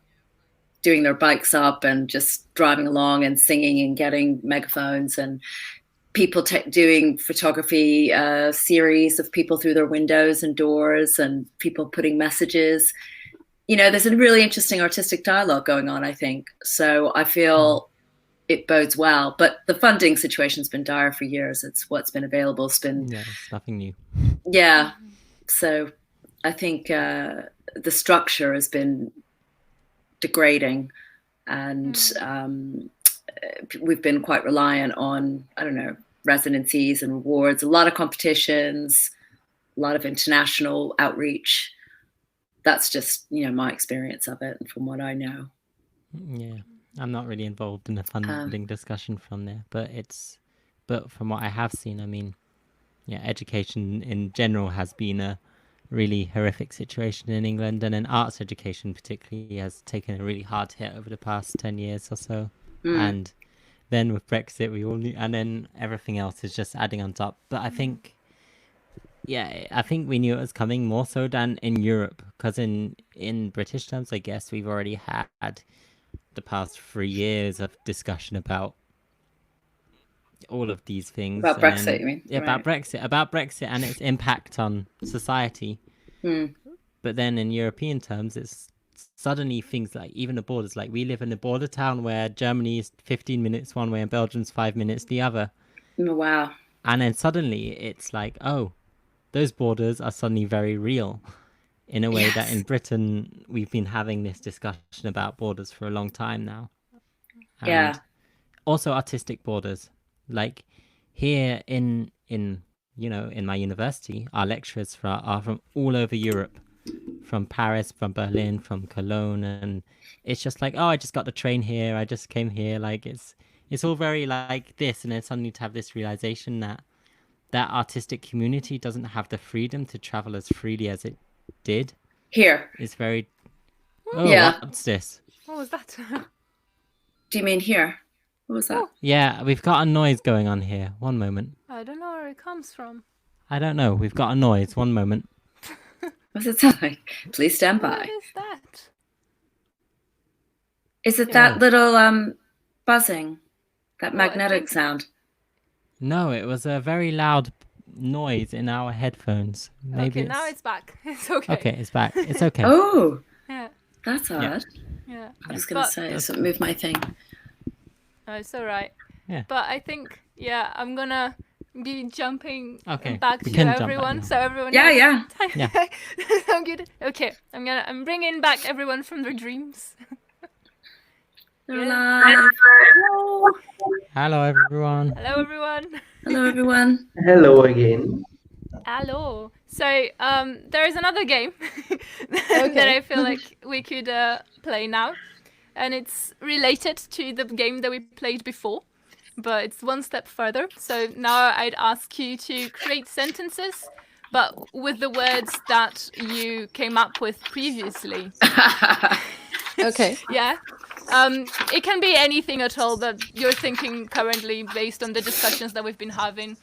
doing their bikes up and just driving along and singing and getting megaphones, and people doing photography series of people through their windows and doors, and people putting messages. There's a really interesting artistic dialogue going on, I think. So I feel it bodes well, but the funding situation's been dire for years. It's what's been available. It's been it's nothing new. Yeah. So I think the structure has been degrading, and we've been quite reliant on, residencies and awards, a lot of competitions, a lot of international outreach. That's just, my experience of it and from what I know. Yeah. I'm not really involved in the funding discussion from there, but from what I have seen, I mean, education in general has been a really horrific situation in England, and then arts education particularly has taken a really hard hit over the past 10 years or so. And then with Brexit, and then everything else is just adding on top. But I think yeah, I think we knew it was coming more so than in Europe, because in British terms, I guess we've already had the past 3 years of discussion about all of these things. About Brexit, you mean? Yeah, Right. about Brexit and its impact on society. Mm. But then in European terms, it's suddenly things like even the borders. Like we live in a border town where Germany is 15 minutes one way and Belgium's 5 minutes the other. Wow. And then suddenly it's like, oh, those borders are suddenly very real in a way that in Britain we've been having this discussion about borders for a long time now. And Yeah. also artistic borders. Like here in my university, our lecturers are from all over Europe, from Paris, from Berlin, from Cologne, and it's just like, oh, I just got the train here, I just came here. Like it's all very like this, and then suddenly to have this realization that artistic community doesn't have the freedom to travel as freely as it did. Here. It's very... Yeah. What's this? What was that? Do you mean here? What was that? Yeah, we've got a noise going on here. One moment. I don't know where it comes from. I don't know. We've got a noise. One moment. What's it sound like? Please stand by. What is that? Is it that little buzzing? That magnetic think- sound? No, it was a very loud noise in our headphones. Maybe Okay, now it's back. It's okay. Okay, it's back. It's okay. Oh, Yeah, that's odd. yeah. I was going to But- say, so move my thing. No, it's alright. Yeah. But I think, I'm gonna be jumping Okay, back we to can jump back everyone, now. so everyone. Yeah, knows. yeah. Yeah. Sound good? Okay, I'm bringing back everyone from their dreams. They're alive. Hello, everyone. Hello, everyone. Hello, everyone. Hello again. Hello. So, there is another game that I feel like we could play now, and it's related to the game that we played before, but it's one step further. So now I'd ask you to create sentences, but with the words that you came up with previously. Okay. Yeah. It can be anything at all that you're thinking currently based on the discussions that we've been having.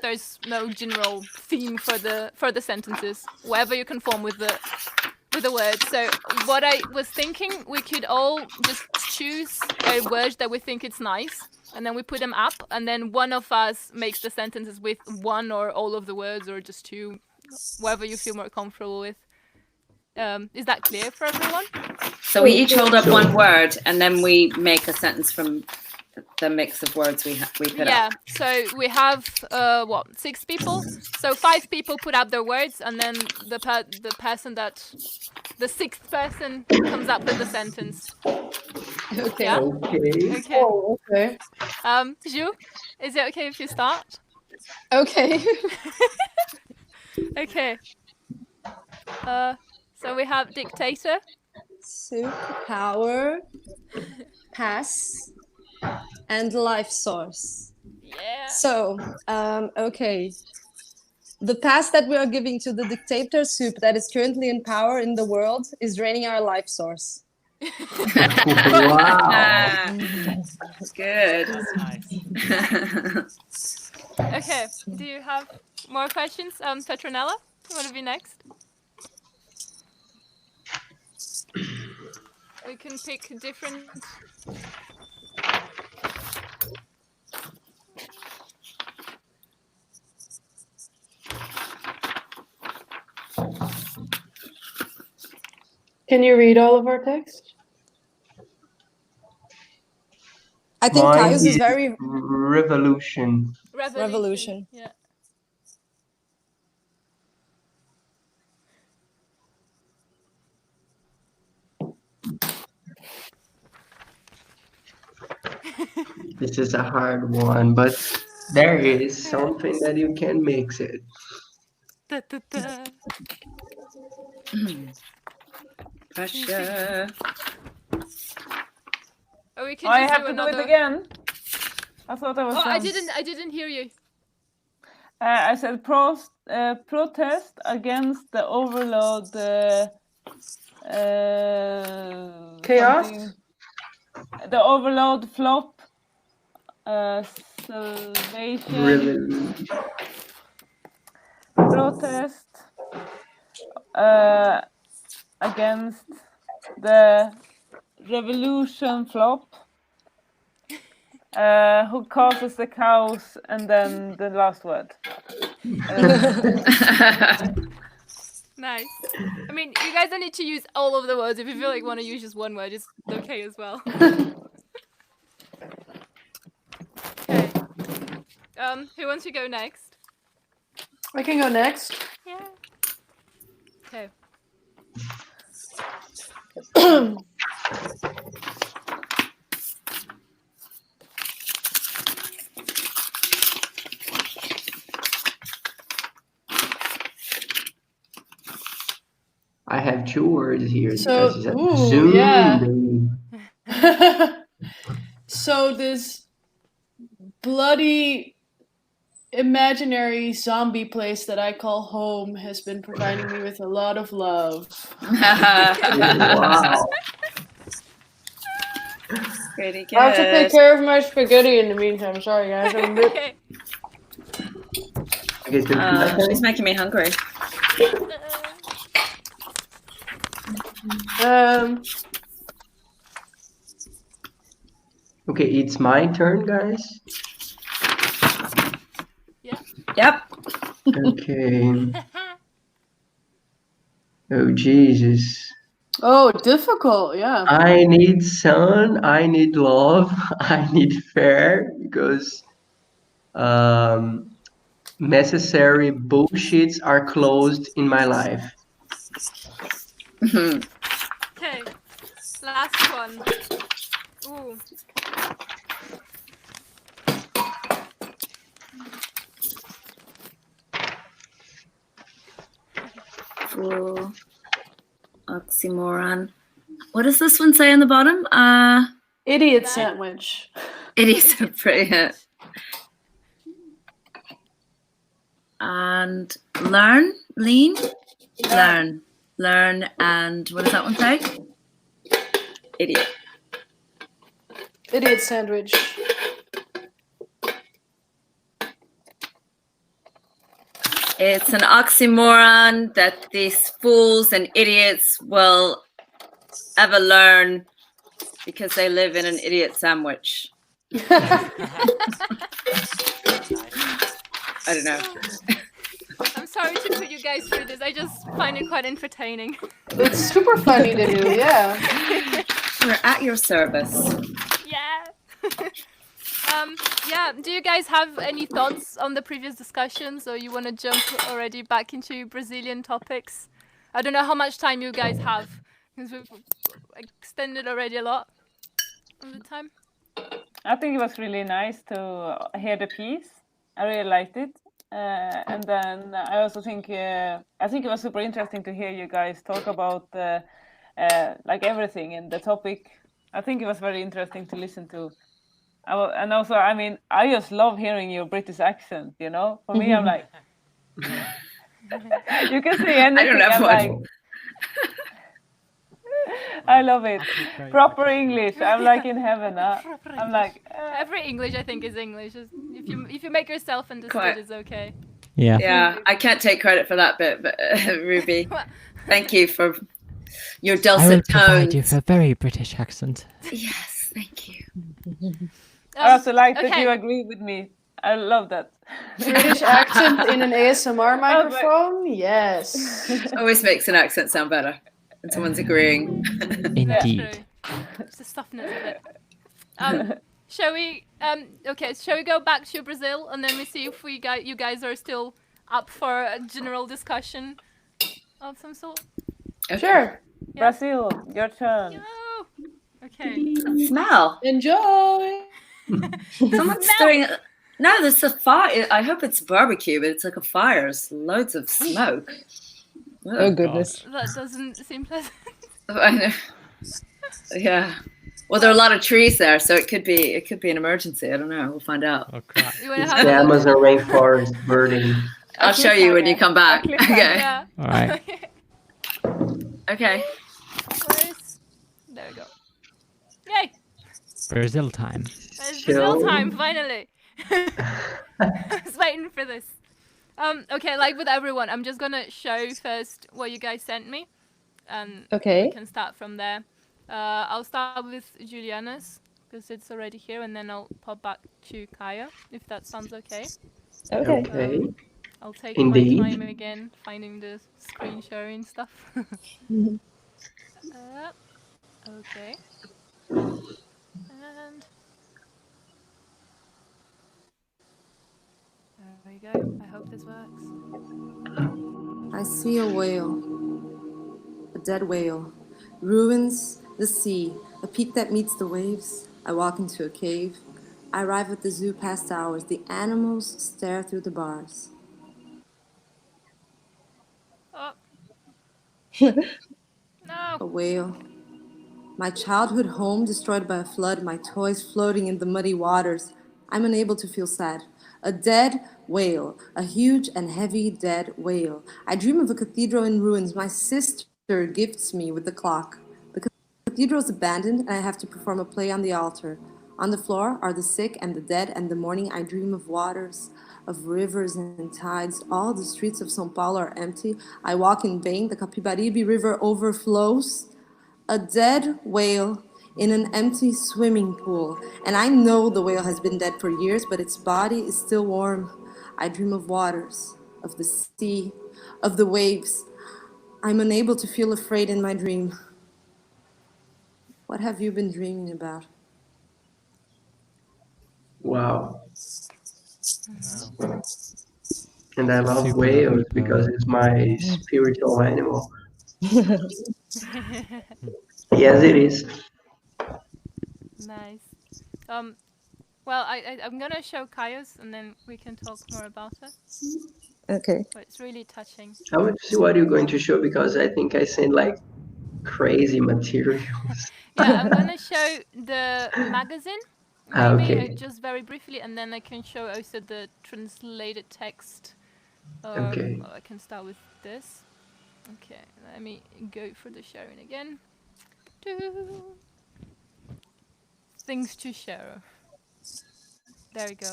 There's no general theme for the sentences. Whatever you can form with the words. So what I was thinking, we could all just choose a word that we think it's nice, and then we put them up, and then one of us makes the sentences with one or all of the words, or just two, whatever you feel more comfortable with. Is that clear for everyone? So we each hold up one word, and then we make a sentence from the mix of words we put Yeah, up. so we have 6 people. So 5 people put up their words, and then the person the 6th person comes up with the sentence. Okay. Yeah? Okay. Okay. Oh, okay. Ju, is it okay if you start? Okay. Okay. So we have dictator. Soup, power, pass, and life source. Yeah. So, okay. The pass that we are giving to the dictator soup that is currently in power in the world is draining our life source. Wow. Good. Okay. Do you have more questions? Petronella, you want to be next? We can pick different. Can you read all of our text? I think Mine Caio's is is very revolution. revolution. Yeah. This is a hard one, but there is something that you can mix it. Da, da, da. Pressure. Or we can I just have do to do another. it again. I thought I was Oh, done. I didn't hear you. I said protest against the overload. Chaos? something- The overload flop. Salvation. Revolution. protest against the revolution flop. Who causes the chaos, and then the last word. Nice. I mean, you guys don't need to use all of the words. If you feel like you want to use just one word, it's okay as well. Okay. Who wants to go next? I can go next. Yeah. Okay. I have 2 words here So, because it's a ooh, Zoom yeah. day. So this bloody imaginary zombie place that I call home has been providing me with a lot of love. Wow. Pretty good. I have to take care of my spaghetti in the meantime. Sorry, guys. I'm a bit... Okay. Okay, so She's making me hungry. okay, it's my turn, guys. Yeah. Yep. Okay. Oh, Jesus. Oh, difficult. Yeah. I need sun, I need love, I need fair, because necessary bullshits are closed in my life. Okay. Last one. Ooh. Full oxymoron. What does this one say on the bottom? Idiot sandwich. Idiots are brilliant. And learn, lean, learn, and what does that one say? Idiot. Idiot sandwich. It's an oxymoron that these fools and idiots will ever learn because they live in an idiot sandwich. I don't know. I'm sorry to put you guys through this. I just find it quite entertaining. It's super funny to do, yeah. We're at your service. Yeah. Yeah. Do you guys have any thoughts on the previous discussions, or you want to jump already back into Brazilian topics? I don't know how much time you guys have, because we've extended already a lot of the time. I think it was really nice to hear the piece. I really liked it. And then I also think it was super interesting to hear you guys talk about like everything in the topic. I think it was very interesting to listen to. And also, I mean, I just love hearing your British accent, you know? For me, I'm like, you can say anything. I don't have I'm one. like, I love it. Proper English. I'm like in heaven. I'm like every English I think is English. If you make yourself understood, Quite. it's okay. Yeah. Yeah, I can't take credit for that bit, but Ruby, thank you for your dulcet I will tones. provide you with a very British accent. Yes, thank you. I also like that okay. you agree with me. I love that. British accent in an ASMR microphone? Yes. Always makes an accent sound better when someone's agreeing. Indeed. Just the softness of it. Shall we? Okay. Shall we go back to Brazil and then we see if you guys are still up for a general discussion of some sort? Sure. Yeah. Brazil, your turn. Yo! Okay. Smell. Enjoy. Someone's doing. No, there's a fire. I hope it's barbecue, but it's like a fire. There's loads of smoke. Oh goodness. That doesn't seem pleasant. I know. Yeah. Well, there are a lot of trees there, so it could be an emergency. I don't know. We'll find out. Oh crap. You wanna It's have the a look? Amazon rainforest burning. I'll show you when you come back. Okay. Okay. Yeah. All right. Okay. There we go. Yay! Brazil time. It's Brazil time, finally. I was waiting for this. Okay, like with everyone, I'm just gonna show first what you guys sent me, and we Okay. can start from there. I'll start with Juliana's because it's already here, and then I'll pop back to Caio if that sounds okay. Okay. Okay. I'll take my Indeed. time again finding the screen sharing stuff. Okay. And there we go. I hope this works. I see a whale, a dead whale. Ruins, the sea, a peak that meets the waves. I walk into a cave. I arrive at the zoo past hours. The animals stare through the bars. Oh. No. A whale. My childhood home destroyed by a flood, my toys floating in the muddy waters. I'm unable to feel sad. A dead whale, a huge and heavy dead whale. I dream of a cathedral in ruins. My sister gifts me with the clock. The cathedral is abandoned and I have to perform a play on the altar. On the floor are the sick and the dead, and the morning I dream of waters, of rivers and tides. All the streets of São Paulo are empty. I walk in vain. The Capibaribe River overflows. A dead whale in an empty swimming pool. And I know the whale has been dead for years, but its body is still warm. I dream of waters, of the sea, of the waves. I'm unable to feel afraid in my dream. What have you been dreaming about? Wow. And I love Super whales lovely because poem. it's my spiritual animal. Yes, it is. Nice. Well, I'm gonna show Caio's and then we can talk more about it. Okay. But it's really touching. I want to see what you're going to show because I think I sent like crazy materials. Yeah, I'm gonna show the magazine, maybe Okay. just very briefly, and then I can show also the translated text. Okay. Well, I can start with this. Okay, let me go for the sharing again. Things to share. There we go.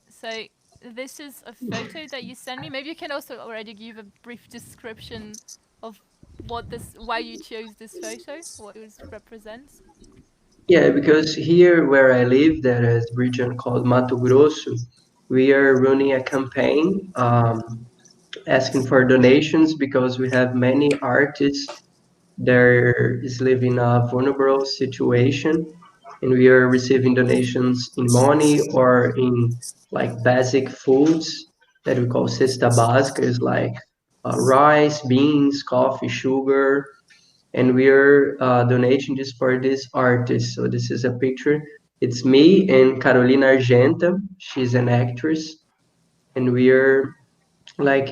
So this is a photo that you sent me. Maybe you can also already give a brief description of why you chose this photo, what it represents. Yeah, because here where I live, there is a region called Mato Grosso. We are running a campaign asking for donations because we have many artists that is living in a vulnerable situation, and we are receiving donations in money or in like basic foods that we call cesta básica, is like rice, beans, coffee, sugar, and we are donating this for this artist. So this is a picture. It's me and Carolina Argenta. She's an actress, and we are like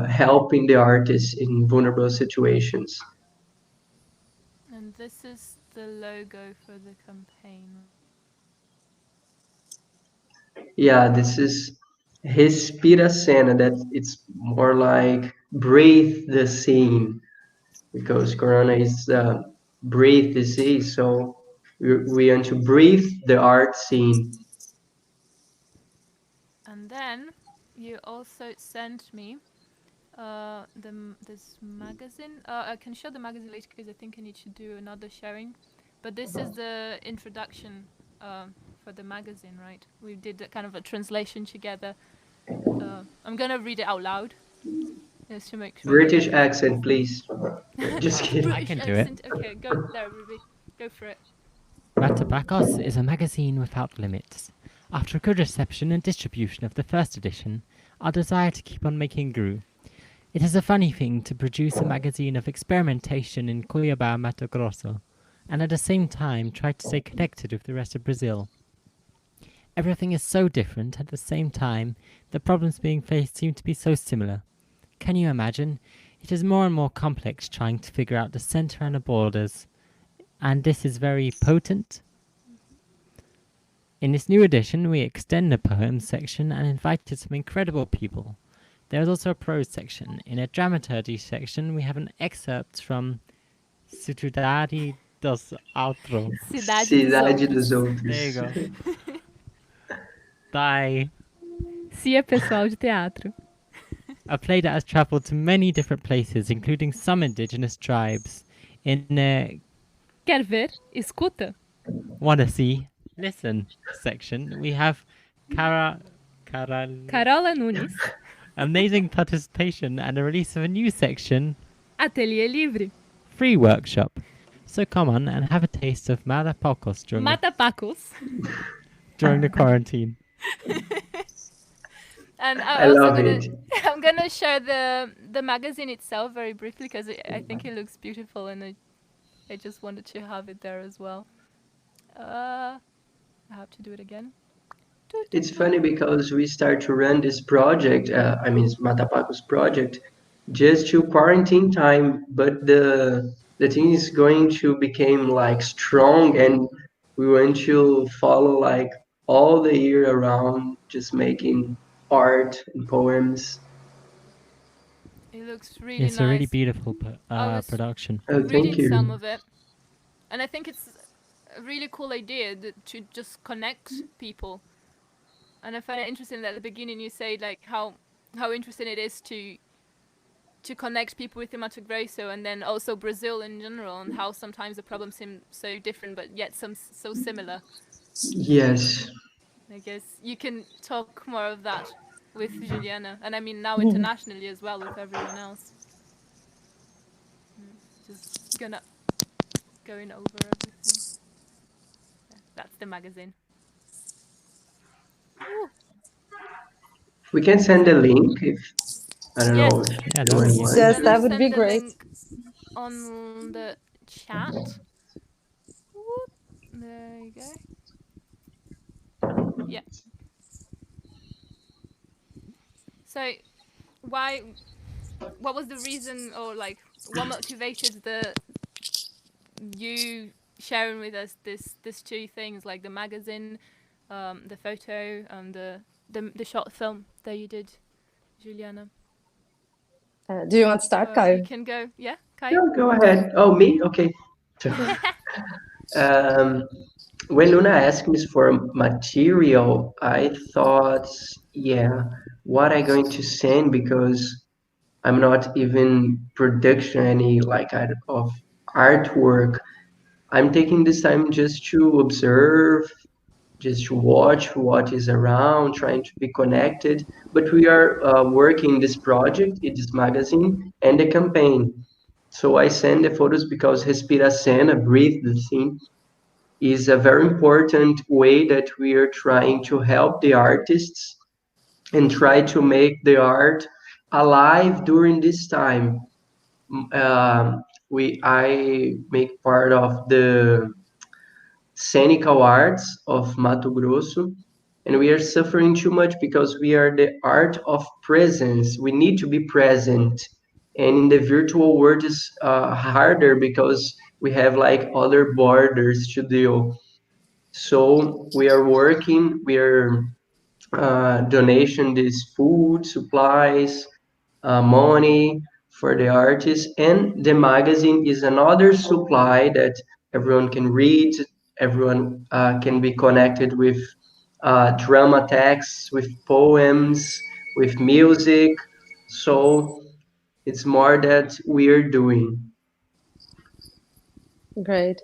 helping the artists in vulnerable situations. And this is the logo for the campaign. Yeah, this is Respira Cena, that it's more like breathe the scene, because Corona is breathe disease, so we want to breathe the art scene. And then you also sent me this magazine. I can show the magazine later because I think I need to do another sharing. But this is the introduction for the magazine, right? We did kind of a translation together. I'm gonna read it out loud, just to make sure. British accent, please. Just kidding. I can do it. Okay, go there, Ruby. Go for it. Ratapakos is a magazine without limits. After a good reception and distribution of the first edition, our desire to keep on making grew. It is a funny thing to produce a magazine of experimentation in Cuiabá, Mato Grosso, and at the same time try to stay connected with the rest of Brazil. Everything is so different, at the same time, the problems being faced seem to be so similar. Can you imagine? It is more and more complex trying to figure out the center and the borders, and this is very potent. In this new edition, we extend the poems section and invited some incredible people. There is also a prose section. In a dramaturgy section, we have an excerpt from Cidade dos Outros. Cidade dos Outros. There you go. By Sia pessoal de teatro. A play that has traveled to many different places, including some indigenous tribes. In Quer ver? Escuta. Wanna See, Listen section, we have Carola Nunes. amazing participation and a release of a new section, Ateliê Livre. Free Workshop. So come on and have a taste of Matapacos during the quarantine. And I love it. I'm gonna share the magazine itself very briefly because I think it looks beautiful, and I just wanted to have it there as well. I have to do it again. It's funny because we start to run this project, it's Matapacos project, just to quarantine time, but the thing is going to become like strong, and we want to follow like all the year around, just making art and poems. It looks really nice. It's a really beautiful production. Oh, thank Reading you. some of it, and I think it's a really cool idea to just connect people. And I find it interesting that at the beginning you say like how interesting it is to connect people with Mato Grosso, and then also Brazil in general, and how sometimes the problems seem so different but yet so similar. Yes. I guess you can talk more of that with Juliana, and I mean now internationally as well with everyone else. Just going over everything. Yeah, that's the magazine. Ooh. We can send a link if, I don't know. Yeah, If anyone wants. Yes, I'm that gonna would be send the great. link on the chat. Whoop. There you go. Yeah. So, what was the reason, or like, what motivated you sharing with us this two things, like the magazine, the photo, and the short film that you did, Juliana? Do you want to start, Caio? You can go. Yeah, Caio? Yeah, go ahead. Oh, me? Okay. When Luna asked me for material, I thought, what I going to send, because I'm not even production any of artwork. I'm taking this time just to observe, just to watch what is around, trying to be connected. But we are working this project, this magazine, and the campaign. So I send the photos because Respira a Cena, breathe the scene, is a very important way that we are trying to help the artists and try to make the art alive during this time. I make part of the scenical arts of Mato Grosso, and we are suffering too much because we are the art of presence. We need to be present, and in the virtual world is harder because we have like other borders to deal. So we are working, we are donation these food, supplies, money for the artists, and the magazine is another supply that everyone can read, everyone can be connected with drama texts, with poems, with music. So it's more that we're doing. Great.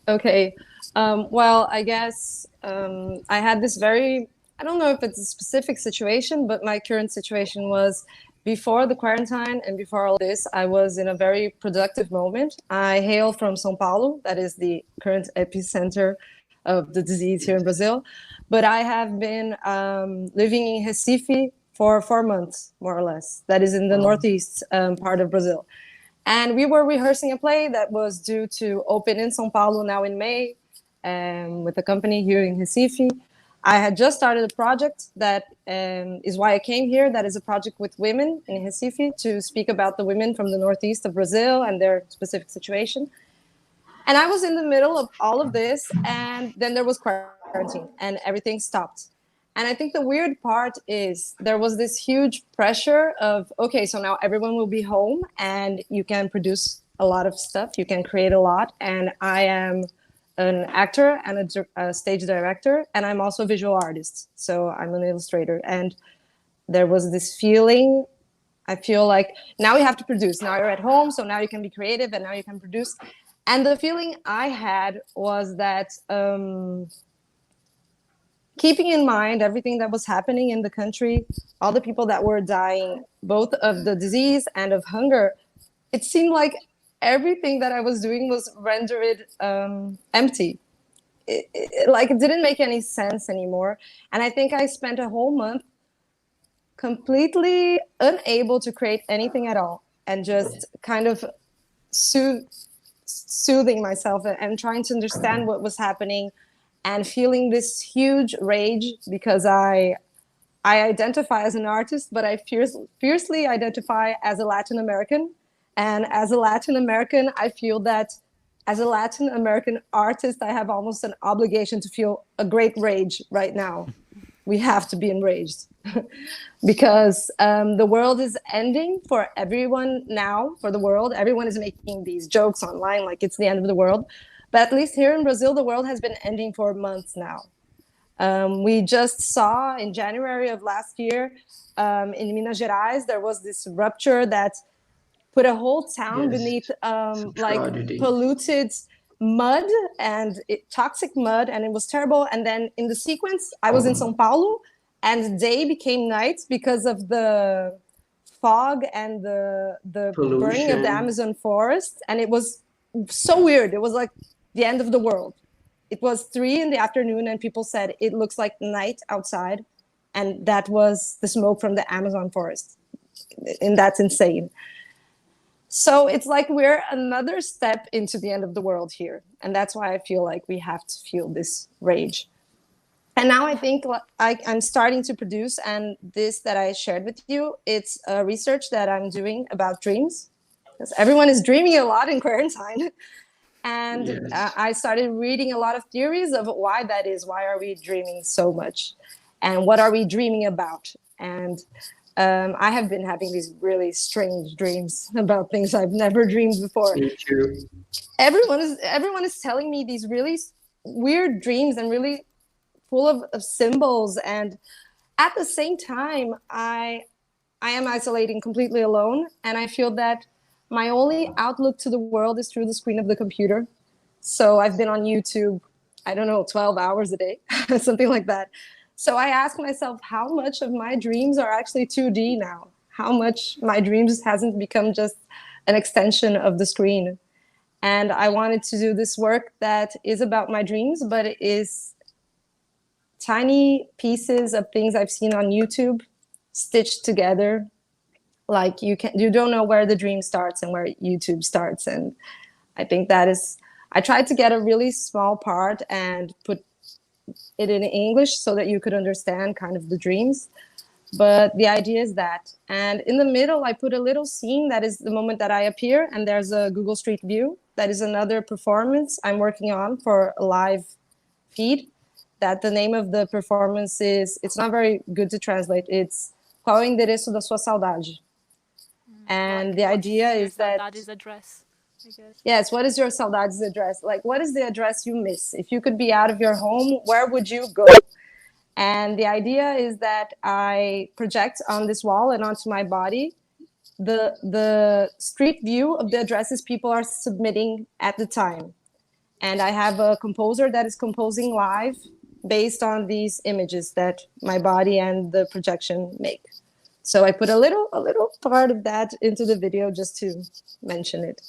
Okay. Well, I guess I had this I don't know if it's a specific situation, but my current situation was before the quarantine and before all this, I was in a very productive moment. I hail from São Paulo, that is the current epicenter of the disease here in Brazil. But I have been living in Recife for 4 months, more or less. That is in the northeast part of Brazil. And we were rehearsing a play that was due to open in São Paulo now in May, with a company here in Recife. I had just started a project that is why I came here. That is a project with women in Recife to speak about the women from the northeast of Brazil and their specific situation. And I was in the middle of all of this, and then there was quarantine and everything stopped. And I think the weird part is there was this huge pressure of, okay, so now everyone will be home and you can produce a lot of stuff, you can create a lot. And I am an actor and a stage director, and I'm also a visual artist. So I'm an illustrator. And there was this feeling, I feel like now we have to produce. Now you're at home, so now you can be creative and now you can produce. And the feeling I had was that keeping in mind everything that was happening in the country, all the people that were dying, both of the disease and of hunger, it seemed like everything that I was doing was rendered empty. It didn't make any sense anymore. And I think I spent a whole month completely unable to create anything at all, and just kind of soothing myself and trying to understand what was happening, and feeling this huge rage because I identify as an artist, but I fiercely identify as a Latin American. And as a Latin American, I feel that as a Latin American artist, I have almost an obligation to feel a great rage right now. We have to be enraged because the world is ending for everyone now, for the world. Everyone is making these jokes online like it's the end of the world. But at least here in Brazil, the world has been ending for months now. We just saw in January of last year in Minas Gerais, there was this rupture that put a whole town beneath polluted mud and toxic mud, and it was terrible. And then in the sequence, I was in São Paulo, and day became night because of the fog and the burning of the Amazon forest. And it was so weird. It was like the end of the world. It was 3 p.m, and people said it looks like night outside, and that was the smoke from the Amazon forest. And that's insane. So it's like we're another step into the end of the world here. And that's why I feel like we have to feel this rage. And now I think I'm starting to produce, and this that I shared with you, it's a research that I'm doing about dreams. Because everyone is dreaming a lot in quarantine. And I started reading a lot of theories of why that is. Why are we dreaming so much? And what are we dreaming about? And I have been having these really strange dreams about things I've never dreamed before. Me too. Everyone is telling me these really weird dreams and really full of symbols. And at the same time, I am isolating completely alone. And I feel that my only outlook to the world is through the screen of the computer. So I've been on YouTube, 12 hours a day, something like that. So I ask myself, how much of my dreams are actually 2D now? How much my dreams hasn't become just an extension of the screen? And I wanted to do this work that is about my dreams, but it is tiny pieces of things I've seen on YouTube stitched together. Like you don't know where the dream starts and where YouTube starts. And I think I tried to get a really small part and put it in English so that you could understand kind of the dreams. But the idea is that. And in the middle, I put a little scene that is the moment that I appear, and there's a Google Street View. That is another performance I'm working on for a live feed. That the name of the performance is, it's not very good to translate. It's Qual é o endereço da sua saudade? And the idea is that... Saudade's address. Yes, what is your saudades address? Like, what is the address you miss? If you could be out of your home, where would you go? And the idea is that I project on this wall and onto my body the street view of the addresses people are submitting at the time. And I have a composer that is composing live based on these images that my body and the projection make. So I put a little part of that into the video just to mention it.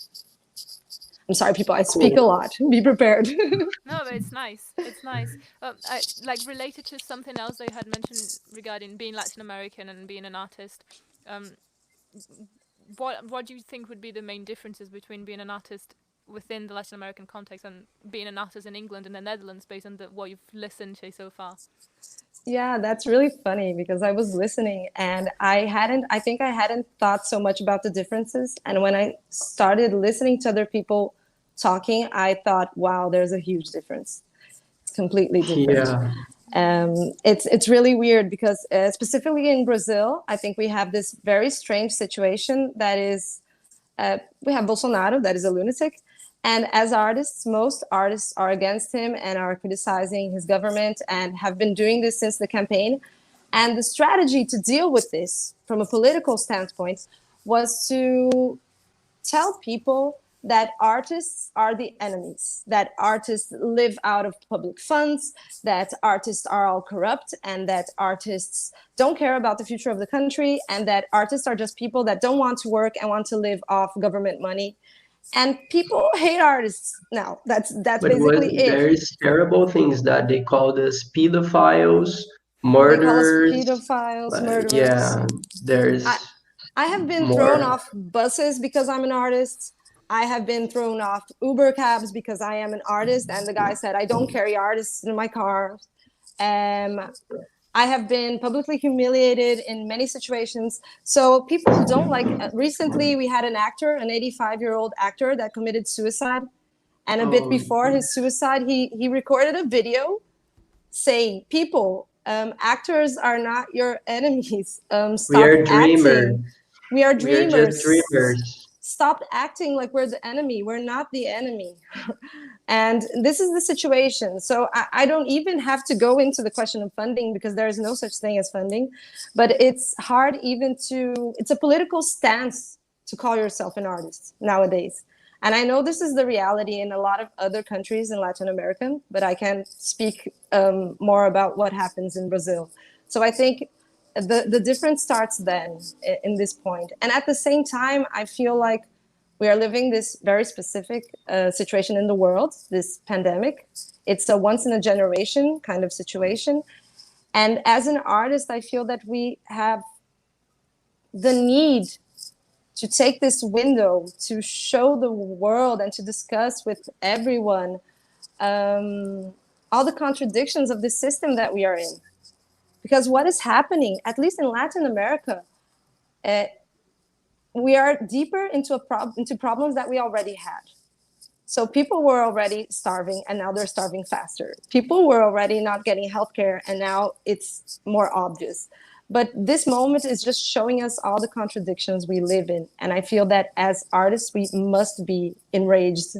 I'm sorry, people, I speak a lot. Be prepared. No, but it's nice. It's nice. Related to something else I had mentioned regarding being Latin American and being an artist. What do you think would be the main differences between being an artist within the Latin American context and being an artist in England and the Netherlands based on what you've listened to so far? Yeah, that's really funny because I was listening and I think I hadn't thought so much about the differences. And when I started listening to other people talking, I thought, wow, there's a huge difference. It's completely different. Yeah. It's really weird because specifically in Brazil, I think we have this very strange situation that is, we have Bolsonaro, that is a lunatic, And as artists, most artists are against him and are criticizing his government and have been doing this since the campaign. And the strategy to deal with this from a political standpoint was to tell people that artists are the enemies, that artists live out of public funds, that artists are all corrupt, and that artists don't care about the future of the country, and that artists are just people that don't want to work and want to live off government money. And people hate artists now. That's But basically it. there's terrible things that they called us pedophiles, They call us murderers. pedophiles, murderers. Yeah, there's I have been more. thrown off buses because I'm an artist. I have been thrown off Uber cabs because I am an artist, and the guy said I don't carry artists in my car. I have been publicly humiliated in many situations. So people who don't like, recently we had an actor, an 85-year-old actor that committed suicide. And a bit before his suicide, he recorded a video saying, people, actors are not your enemies. Stop We are dreamers. acting. We are dreamers. We are just dreamers. Stop acting like we're the enemy. We're not the enemy. And this is the situation. So I don't even have to go into the question of funding because there is no such thing as funding. But it's hard even to, it's a political stance to call yourself an artist nowadays. And I know this is the reality in a lot of other countries in Latin America, but I can speak more about what happens in Brazil. So I think the difference starts then in this point. And at the same time, I feel like we are living this very specific situation in the world, this pandemic. It's a once in a generation kind of situation. And as an artist, I feel that we have the need to take this window to show the world and to discuss with everyone all the contradictions of the system that we are in. Because what is happening, at least in Latin America, we are deeper into problems that we already had. So people were already starving, and now they're starving faster. People were already not getting healthcare, and now it's more obvious. But this moment is just showing us all the contradictions we live in. And I feel that as artists, we must be enraged,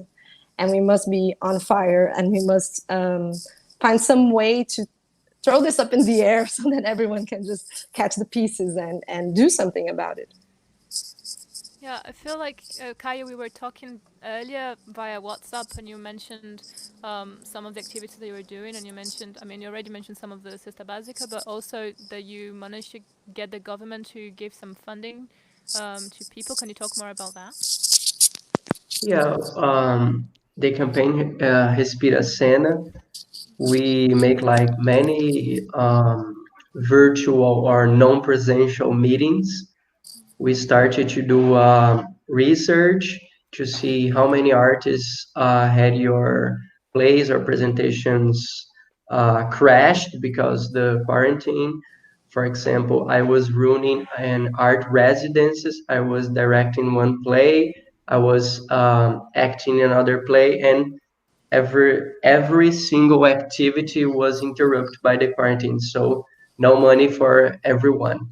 and we must be on fire, and we must find some way to throw this up in the air so that everyone can just catch the pieces and do something about it. Yeah, I feel like, Caio, we were talking earlier via WhatsApp, and you mentioned some of the activities that you were doing, and you mentioned, I mean, you already mentioned some of the Cesta Básica, but also that you managed to get the government to give some funding to people. Can you talk more about that? Yeah, the campaign Respira Cena, we make like many virtual or non-presential meetings. We started to do research to see how many artists had your plays or presentations crashed because the quarantine. For example, I was running an art residences. I was directing one play. I was acting in another play, and every single activity was interrupted by the quarantine. So no money for everyone.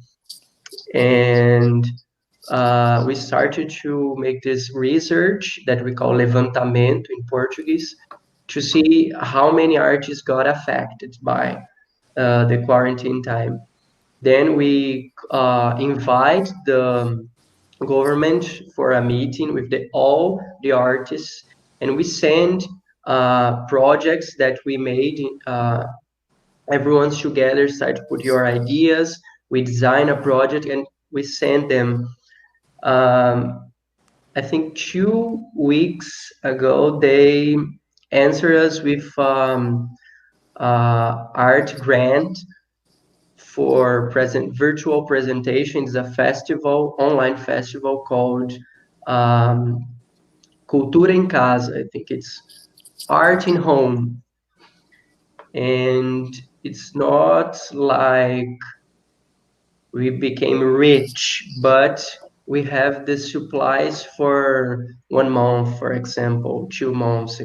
And we started to make this research that we call levantamento in Portuguese to see how many artists got affected by the quarantine time. Then we invite the government for a meeting with all the artists, and we send projects that we made. Everyone's together, start to put your ideas. We design a project and we send them. I think 2 weeks ago, they answered us with art grant for virtual presentations, a festival, online festival called Cultura em Casa. I think it's Art in Home. And it's not like we became rich, but we have the supplies for 1 month, for example, 2 months.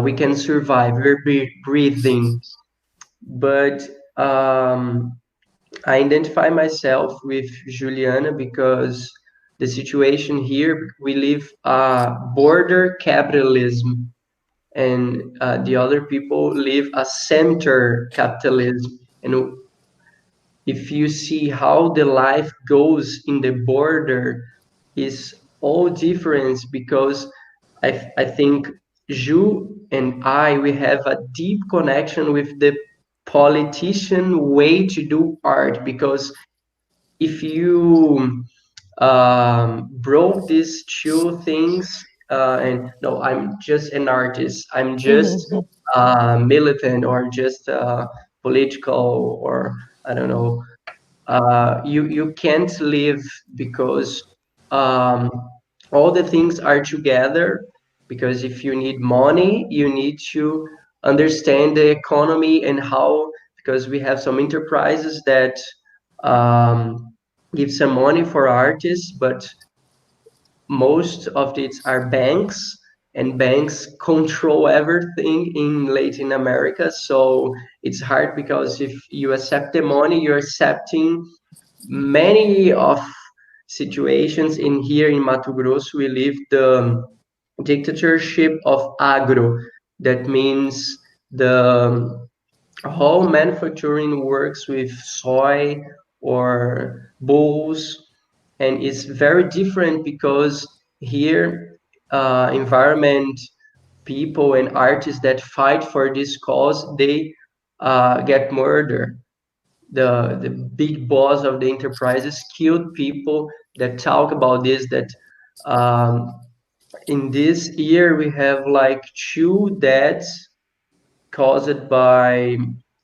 We can survive, we're breathing. But I identify myself with Juliana because the situation here, we live border capitalism, and the other people live a center capitalism. And if you see how the life goes in the border, is all different, because I think Ju and we have a deep connection with the politician way to do art, because if you broke these two things, and no, I'm just an artist, I'm just militant, or just political, or I don't know, you can't live, because all the things are together. Because if you need money, you need to understand the economy and how, because we have some enterprises that give some money for artists, but most of it are banks, and banks control everything in Latin America. So it's hard, because if you accept the money, you're accepting many of situations. In here in Mato Grosso, we live the dictatorship of agro. That means the whole manufacturing works with soy or bulls, and it's very different, because here environment people and artists that fight for this cause, they get murdered. The big boss of the enterprises killed people that talk about this. That in this year we have like 2 deaths caused by,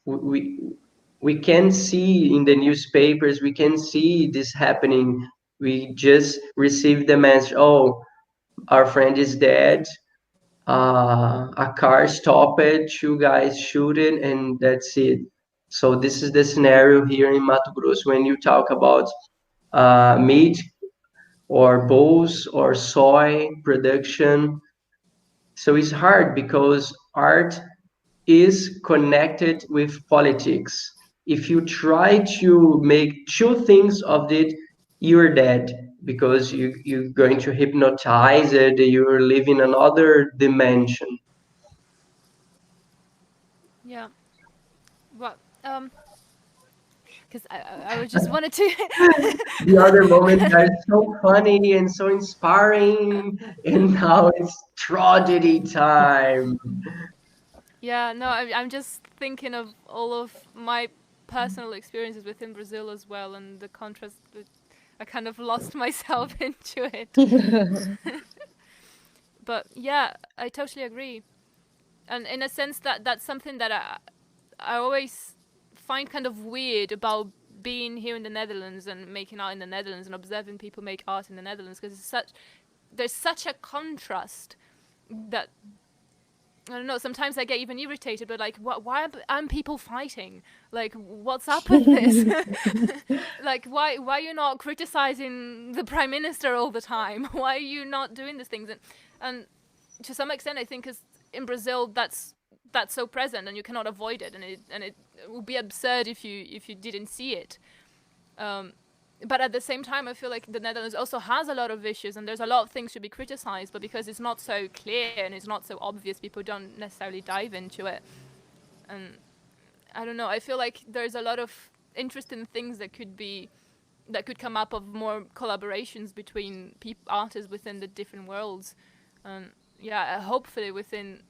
we can see in the newspapers, we can see this happening. We just received the message, oh, our friend is dead, a car stopped, 2 guys shooting, and that's it. So this is the scenario here in Mato Grosso when you talk about meat or bulls or soy production. So it's hard, because art is connected with politics. If you try to make 2 things of it, you're dead, because you're going to hypnotize it, you're living another dimension. Yeah. Well, because I just wanted to. The other moments are so funny and so inspiring, and now it's tragedy time. Yeah, no, I'm just thinking of all of my personal experiences within Brazil as well, and the contrast. I kind of lost myself into it. But yeah, I totally agree. And in a sense, that's something that I always find kind of weird about being here in the Netherlands and making art in the Netherlands and observing people make art in the Netherlands, because there's such a contrast that, I don't know, sometimes I get even irritated, but like, why aren't people fighting? Like, what's up with this? Like, why are you not criticizing the Prime Minister all the time? Why are you not doing these things? And to some extent, I think in Brazil, that's so present, and you cannot avoid it, and it would be absurd if you didn't see it. But at the same time, I feel like the Netherlands also has a lot of issues, and there's a lot of things to be criticized, but because it's not so clear and it's not so obvious, people don't necessarily dive into it. And I don't know, I feel like there's a lot of interesting things that could come up of more collaborations between artists within the different worlds. Yeah, hopefully within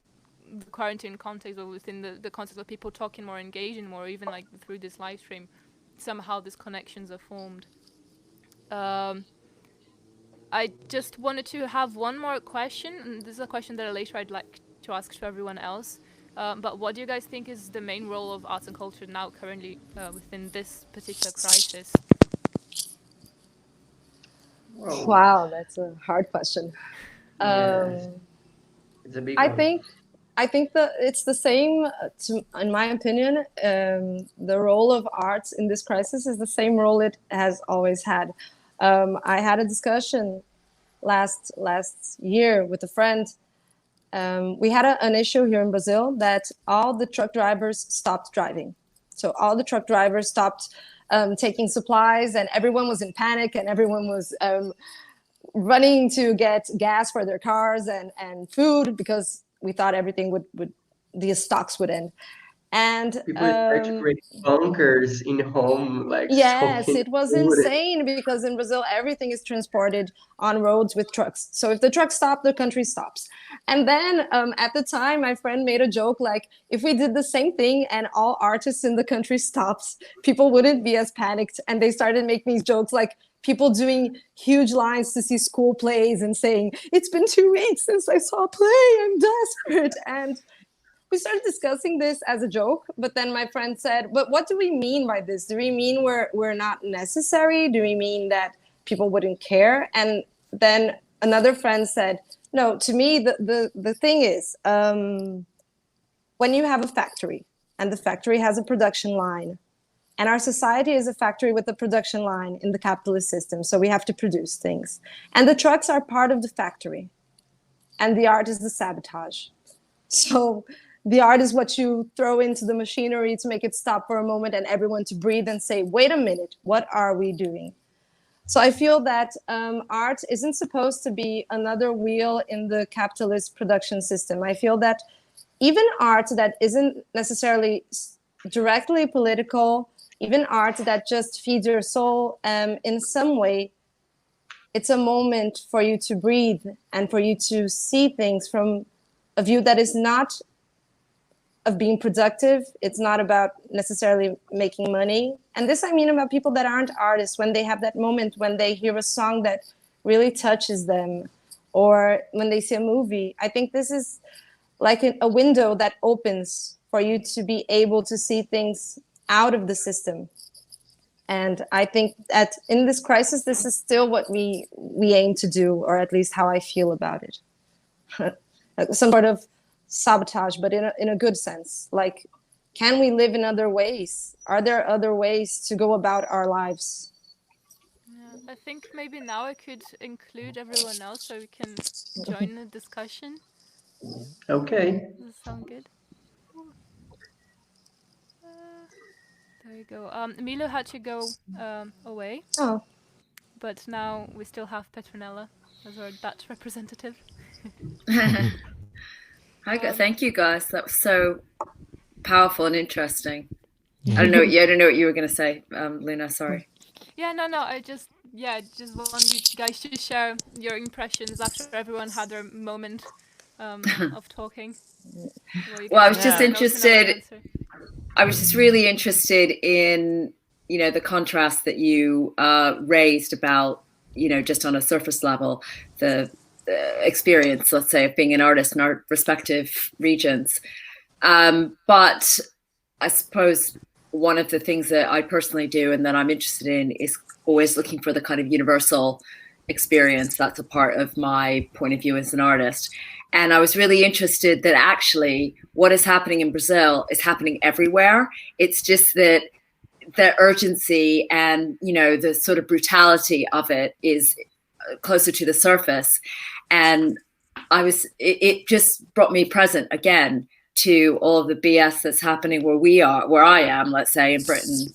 the quarantine context, or within the context of people talking more, engaging more, even like through this live stream, somehow these connections are formed. I just wanted to have one more question, and this is a question that later I'd like to ask to everyone else. But what do you guys think is the main role of arts and culture now, currently, within this particular crisis? Wow, that's a hard question. Yes. It's a big one. I think that it's the same, in my opinion. The role of arts in this crisis is the same role it has always had. I had a discussion last year with a friend. We had an issue here in Brazil that all the truck drivers stopped driving. So all the truck drivers stopped taking supplies, and everyone was in panic, and everyone was running to get gas for their cars and food because we thought everything the stocks would end. And People start to create bunkers in home, like yes, soaking it was food. insane because in Brazil, everything is transported on roads with trucks. So if the truck stops, the country stops. And then at the time, my friend made a joke like, if we did the same thing and all artists in the country stops, people wouldn't be as panicked. And they started making these jokes like people doing huge lines to see school plays and saying, it's been 2 weeks since I saw a play, I'm desperate. And we started discussing this as a joke, but then my friend said, but what do we mean by this? Do we mean we're not necessary? Do we mean that people wouldn't care? And then another friend said, no, to me, the thing is, when you have a factory and the factory has a production line, and our society is a factory with a production line in the capitalist system, so we have to produce things. And the trucks are part of the factory, and the art is the sabotage. So the art is what you throw into the machinery to make it stop for a moment and everyone to breathe and say, wait a minute, what are we doing? So I feel that art isn't supposed to be another wheel in the capitalist production system. I feel that even art that isn't necessarily directly political, even art that just feeds your soul, in some way, it's a moment for you to breathe and for you to see things from a view that is not of being productive. It's not about necessarily making money. And this I mean about people that aren't artists, when they have that moment, when they hear a song that really touches them, or when they see a movie. I think this is like a window that opens for you to be able to see things out of the system. And I think that in this crisis, this is still what we aim to do, or at least how I feel about it. Some sort of sabotage, but in a good sense. Like, can we live in other ways? Are there other ways to go about our lives? Yeah, I think maybe now I could include everyone else so we can join the discussion. Okay. Does that sound good? There you go. Milou had to go away. Oh. But now we still have Petronella as our Dutch representative. Thank you guys. That was so powerful and interesting. Yeah. I don't know what you were going to say, Luna. Sorry. Yeah, no. I just want you guys to share your impressions after everyone had their moment of talking. Well, I was just interested. I was just really interested in, the contrast that you raised about, just on a surface level, the experience, let's say, of being an artist in our respective regions. But I suppose one of the things that I personally do and that I'm interested in is always looking for the kind of universal experience that's a part of my point of view as an artist. And I was really interested that actually what is happening in Brazil is happening everywhere. It's just that the urgency and, the sort of brutality of it is closer to the surface. And it just brought me present again to all of the BS that's happening where I am, let's say, in Britain.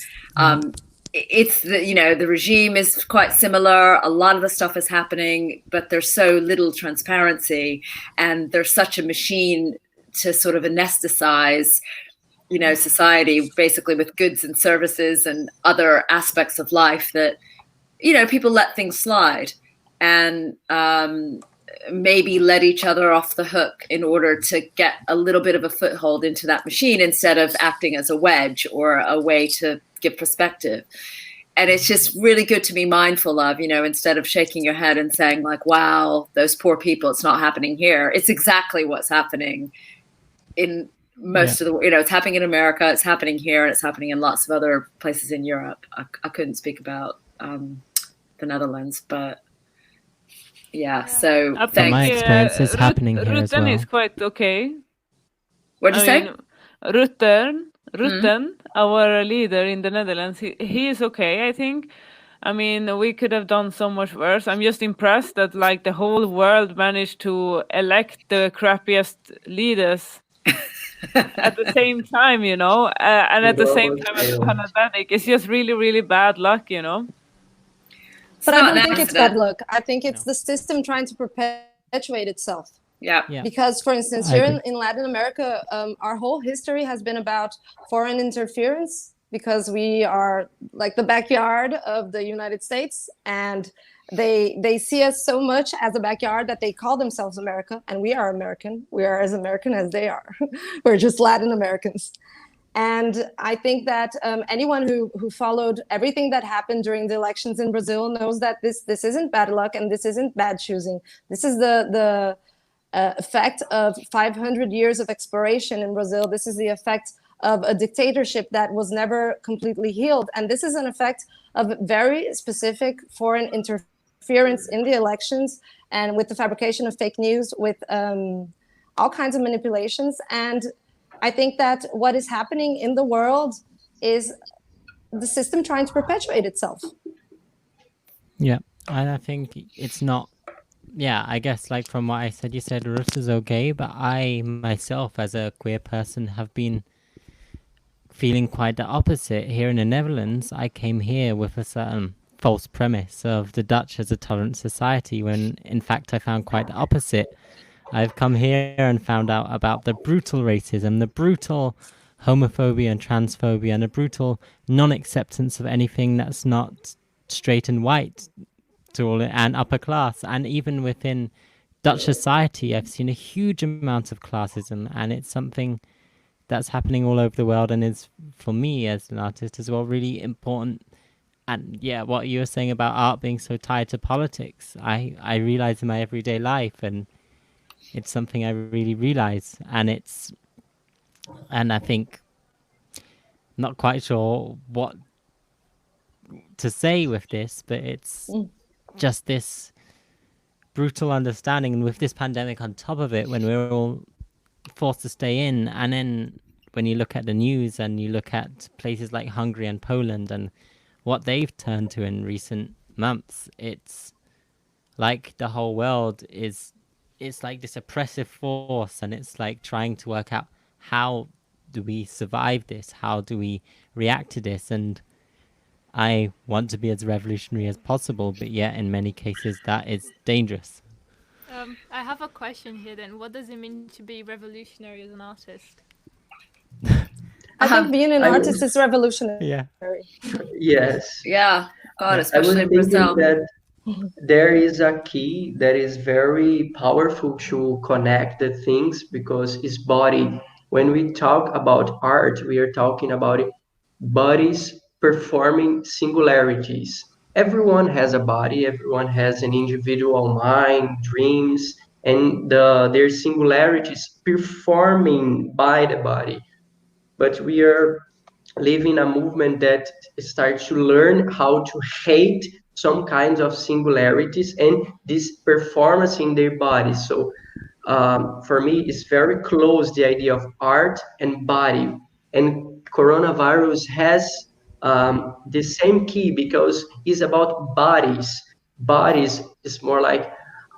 It's the regime is quite similar. A lot of the stuff is happening, but there's so little transparency, and there's such a machine to sort of anesthetize, society basically with goods and services and other aspects of life that, people let things slide and maybe let each other off the hook in order to get a little bit of a foothold into that machine instead of acting as a wedge or a way to give perspective. And it's just really good to be mindful of, instead of shaking your head and saying like, wow, those poor people, it's not happening here. It's exactly what's happening in most of the, it's happening in America, it's happening here, and it's happening in lots of other places in Europe. I couldn't speak about the Netherlands, but so I think my experience is happening here as well. Rutten is quite okay. What did you say? Rutten, our leader in the Netherlands, he is okay, I think. I mean, we could have done so much worse. I'm just impressed that like the whole world managed to elect the crappiest leaders at the same time, and at the same time as the pandemic. It's just really, really bad luck, But I don't think it's bad accident. luck. I think it's the system trying to perpetuate itself. Yeah. Because, for instance, I here agree. in Latin America, our whole history has been about foreign interference, because we are like the backyard of the United States, and they see us so much as a backyard that they call themselves America, and we are American. We are as American as they are. We're just Latin Americans. And I think that anyone who followed everything that happened during the elections in Brazil knows that this isn't bad luck, and this isn't bad choosing. This is the effect of 500 years of exploration in Brazil. This is the effect of a dictatorship that was never completely healed. And this is an effect of very specific foreign interference in the elections, and with the fabrication of fake news, with all kinds of manipulations. And I think that what is happening in the world is the system trying to perpetuate itself. Yeah, and I think it's not. Yeah, I guess like from what I said, you said Rus is okay, but I myself, as a queer person, have been feeling quite the opposite. Here in the Netherlands, I came here with a certain false premise of the Dutch as a tolerant society, when in fact I found quite the opposite. I've come here and found out about the brutal racism, the brutal homophobia and transphobia, and the brutal non-acceptance of anything that's not straight and white and upper class. And even within Dutch society, I've seen a huge amount of classism, and it's something that's happening all over the world, and is, for me as an artist as well, really important. And yeah, what you were saying about art being so tied to politics, I realize in my everyday life, and it's something I really realize. And I think, not quite sure what to say with this, but it's just this brutal understanding, and with this pandemic on top of it, when we're all forced to stay in, and then when you look at the news and you look at places like Hungary and Poland and what they've turned to in recent months, it's like the whole world is, it's like this oppressive force, and it's like trying to work out, how do we survive this? How do we react to this? And I want to be as revolutionary as possible, but yet in many cases that is dangerous. I have a question here then. What does it mean to be revolutionary as an artist? I think being an artist is revolutionary. Yeah. Yes. Yeah. God, I was especially in thinking Brazil. that there is a key that is very powerful to connect the things, because it's body. When we talk about art, we are talking about bodies performing singularities. Everyone has a body, everyone has an individual mind, dreams, and their singularities performing by the body. But we are living a movement that starts to learn how to hate some kinds of singularities and this performance in their bodies. So for me, it's very close, the idea of art and body. And coronavirus has the same key, because it's about bodies. Bodies is more like,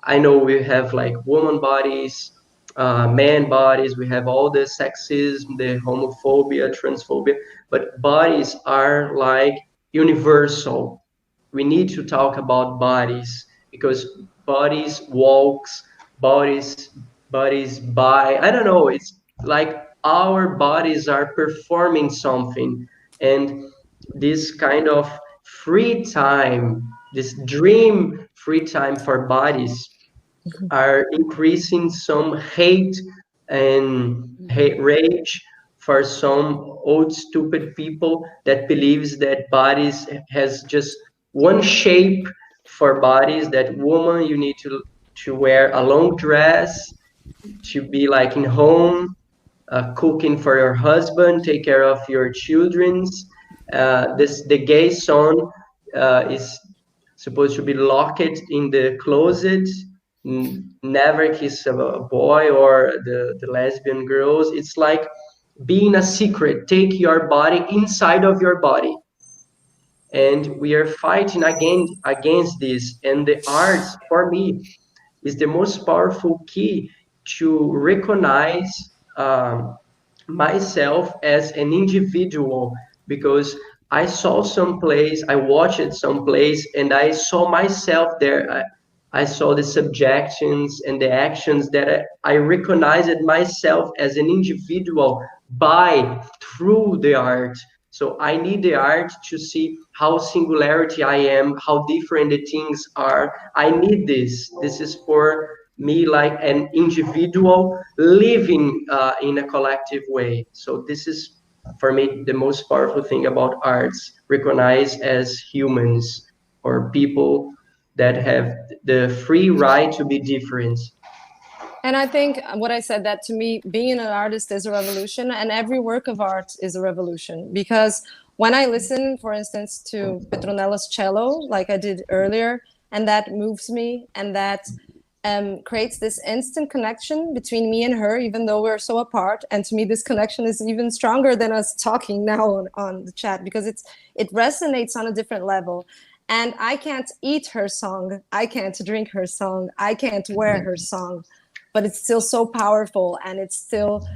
I know we have like woman bodies, man bodies, we have all the sexism, the homophobia, transphobia, but bodies are like universal. We need to talk about bodies, because bodies walks, bodies buy, I don't know, it's like our bodies are performing something. And this kind of free time, this dream free time for bodies, are increasing some hate and rage for some old stupid people that believes that bodies has just one shape for bodies, that woman, you need to wear a long dress, to be like in home, cooking for your husband, take care of your children's. The gay son is supposed to be locked in the closet, never kiss a boy or the lesbian girls. It's like being a secret, take your body inside of your body. And we are fighting against this. And the arts, for me, is the most powerful key to recognize myself as an individual, because I saw some place, I watched some place, and I saw myself there. I saw the subjections and the actions that I recognized myself as an individual through the art. So I need the art to see how singularity I am, how different the things are. I need this. This is for me like an individual living in a collective way. So this is for me the most powerful thing about arts, recognized as humans or people that have the free right to be different. And I think what I said, that to me, being an artist is a revolution, and every work of art is a revolution. Because when I listen, for instance, to Petronella's cello, like I did earlier, and that moves me, and that creates this instant connection between me and her, even though we're so apart. And to me, this connection is even stronger than us talking now on the chat, because it resonates on a different level. And I can't eat her song, I can't drink her song, I can't wear her song, but it's still so powerful, and it's still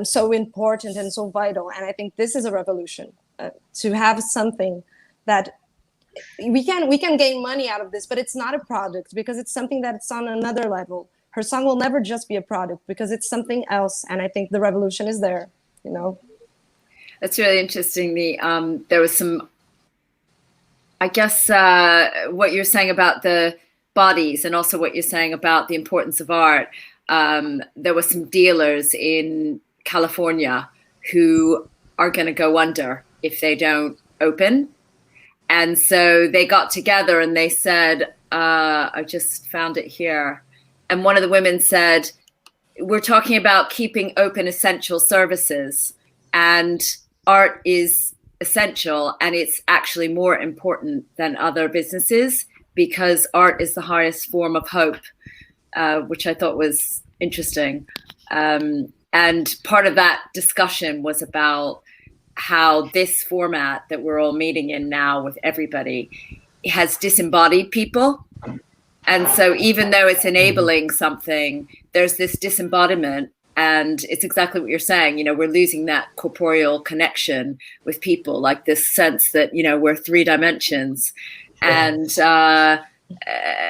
so important and so vital. And I think this is a revolution, to have something that we can gain money out of this, but it's not a product, because it's something that's on another level. Her song will never just be a product, because it's something else. And I think the revolution is there, you know. That's really interesting. There was some, I guess, what you're saying about the bodies, and also what you're saying about the importance of art. There were some dealers in California who are going to go under if they don't open. And so they got together and they said, I just found it here. And one of the women said, we're talking about keeping open essential services, and art is essential, and it's actually more important than other businesses, because art is the highest form of hope, which I thought was interesting. And part of that discussion was about how this format that we're all meeting in now with everybody has disembodied people. And so even though it's enabling something, there's this disembodiment. And it's exactly what you're saying, you know, we're losing that corporeal connection with people, like this sense that, you know, we're three dimensions. And,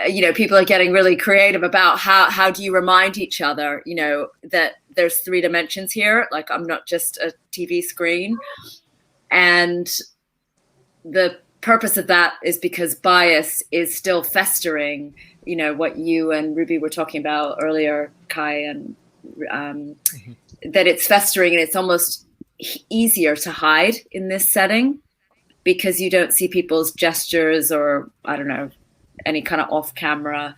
you know, people are getting really creative about how do you remind each other, you know, that there's three dimensions here, like I'm not just a TV screen. And the purpose of that is because bias is still festering, you know, what you and Ruby were talking about earlier, Kai, and that it's festering, and it's almost easier to hide in this setting because you don't see people's gestures or, I don't know, any kind of off-camera,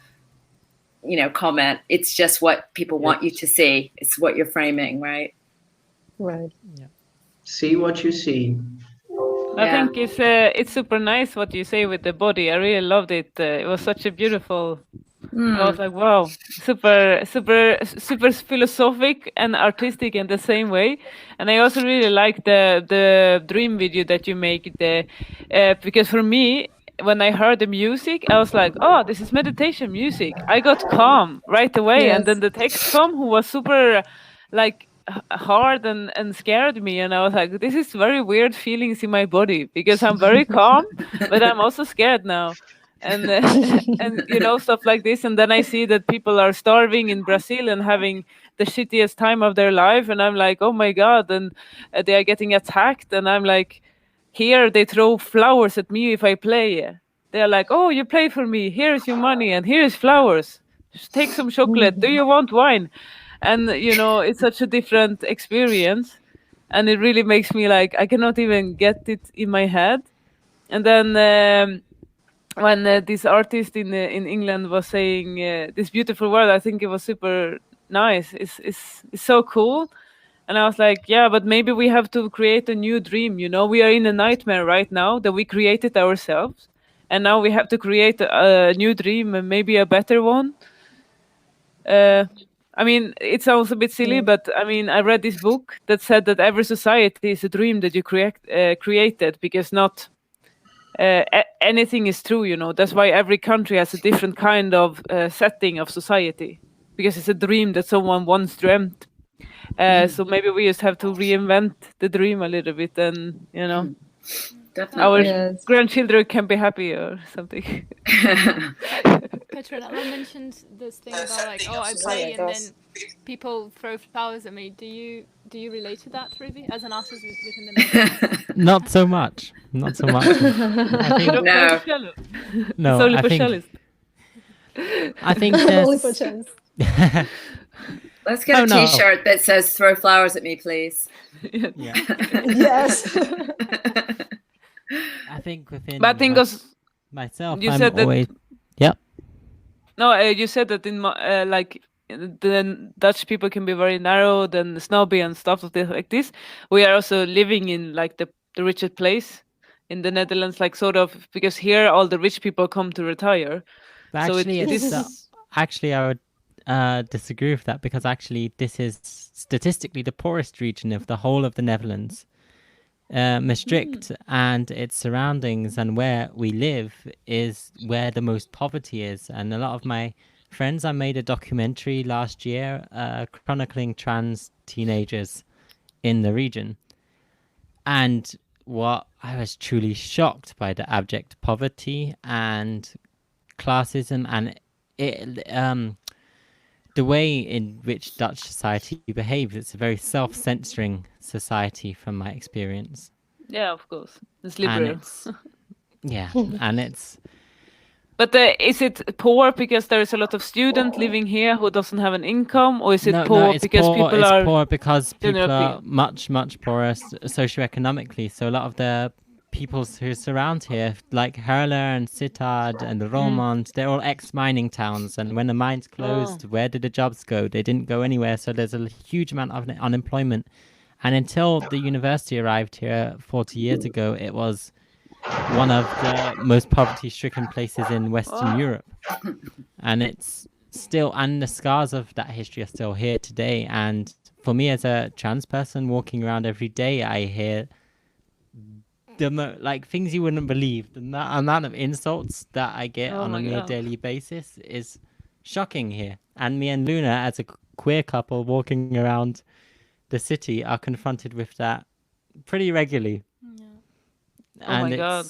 you know, comment. It's just what people want you to see. It's what you're framing, right? Right. Yeah. See what you see. I think it's super nice what you say with the body. I really loved it. It was such a beautiful. I was like, wow, super philosophic and artistic in the same way. And I also really like the dream video that you make. Because for me, when I heard the music, I was like, oh, this is meditation music. I got calm right away. Yes. And then the text come, who was super like hard and scared me. And I was like, this is very weird feelings in my body, because I'm very calm, but I'm also scared now. And and you know, stuff like this. And then I see that people are starving in Brazil and having the shittiest time of their life. And I'm like, oh my God. And they are getting attacked. And I'm like, here they throw flowers at me if I play. They're like, oh, you play for me. Here's your money and here's flowers. Just take some chocolate. Do you want wine? And, you know, it's such a different experience. And it really makes me like, I cannot even get it in my head. And then when this artist in England was saying this beautiful word, I think it was super nice. It's so cool. And I was like, yeah, but maybe we have to create a new dream. You know, we are in a nightmare right now that we created ourselves. And now we have to create a new dream, and maybe a better one. I mean, it sounds a bit silly, but I mean, I read this book that said that every society is a dream that you created, because not anything is true, you know. That's why every country has a different kind of setting of society, because it's a dream that someone once dreamt. So maybe we just have to reinvent the dream a little bit, and, you know. Definitely. Our Yes. grandchildren can be happy or something. Petronella mentioned this thing about like, oh, I play and then people throw flowers at me. Do you relate to that, Ruby, as an artist within the Netherlands? Not so much. Not so much. I think No. no. It's only I for think cellists. I think Only for there's. chance. Let's get Oh, a no. T-shirt that says "Throw flowers at me, please." Yeah. Yes. I think within But I think myself, you I'm said that- always. Yep. no, you said that in like the Dutch people can be very narrow and snobby and stuff like this. We are also living in like the richest place in the Netherlands, like sort of, because here all the rich people come to retire. But So actually, actually, I would disagree with that, because actually this is statistically the poorest region of the whole of the Netherlands. Maastricht and its surroundings and where we live is where the most poverty is. And a lot of my friends, I made a documentary last year chronicling trans teenagers in the region. And what I was truly shocked by the abject poverty and classism and the way in which Dutch society behaves. It's a very self-censoring society from my experience. Yeah, of course, it's And liberal. it's, yeah, and it's... But is it poor because there is a lot of students living here who doesn't have an income, or is it poor it's because people it's are poor because people are European? much poorer socioeconomically. So a lot of the people who surround here, like Herler and Sittard and Roermond, they're all ex-mining towns. And when the mines closed, where did the jobs go? They didn't go anywhere. So there's a huge amount of unemployment. And until the university arrived here 40 years ago, it was one of the most poverty-stricken places in Western Europe. And it's still, and the scars of that history are still here today. And for me as a trans person walking around every day, I hear like things you wouldn't believe. The amount of insults that I get on a near daily basis is shocking here. And me and Luna, as a queer couple walking around the city, are confronted with that pretty regularly. Oh my God.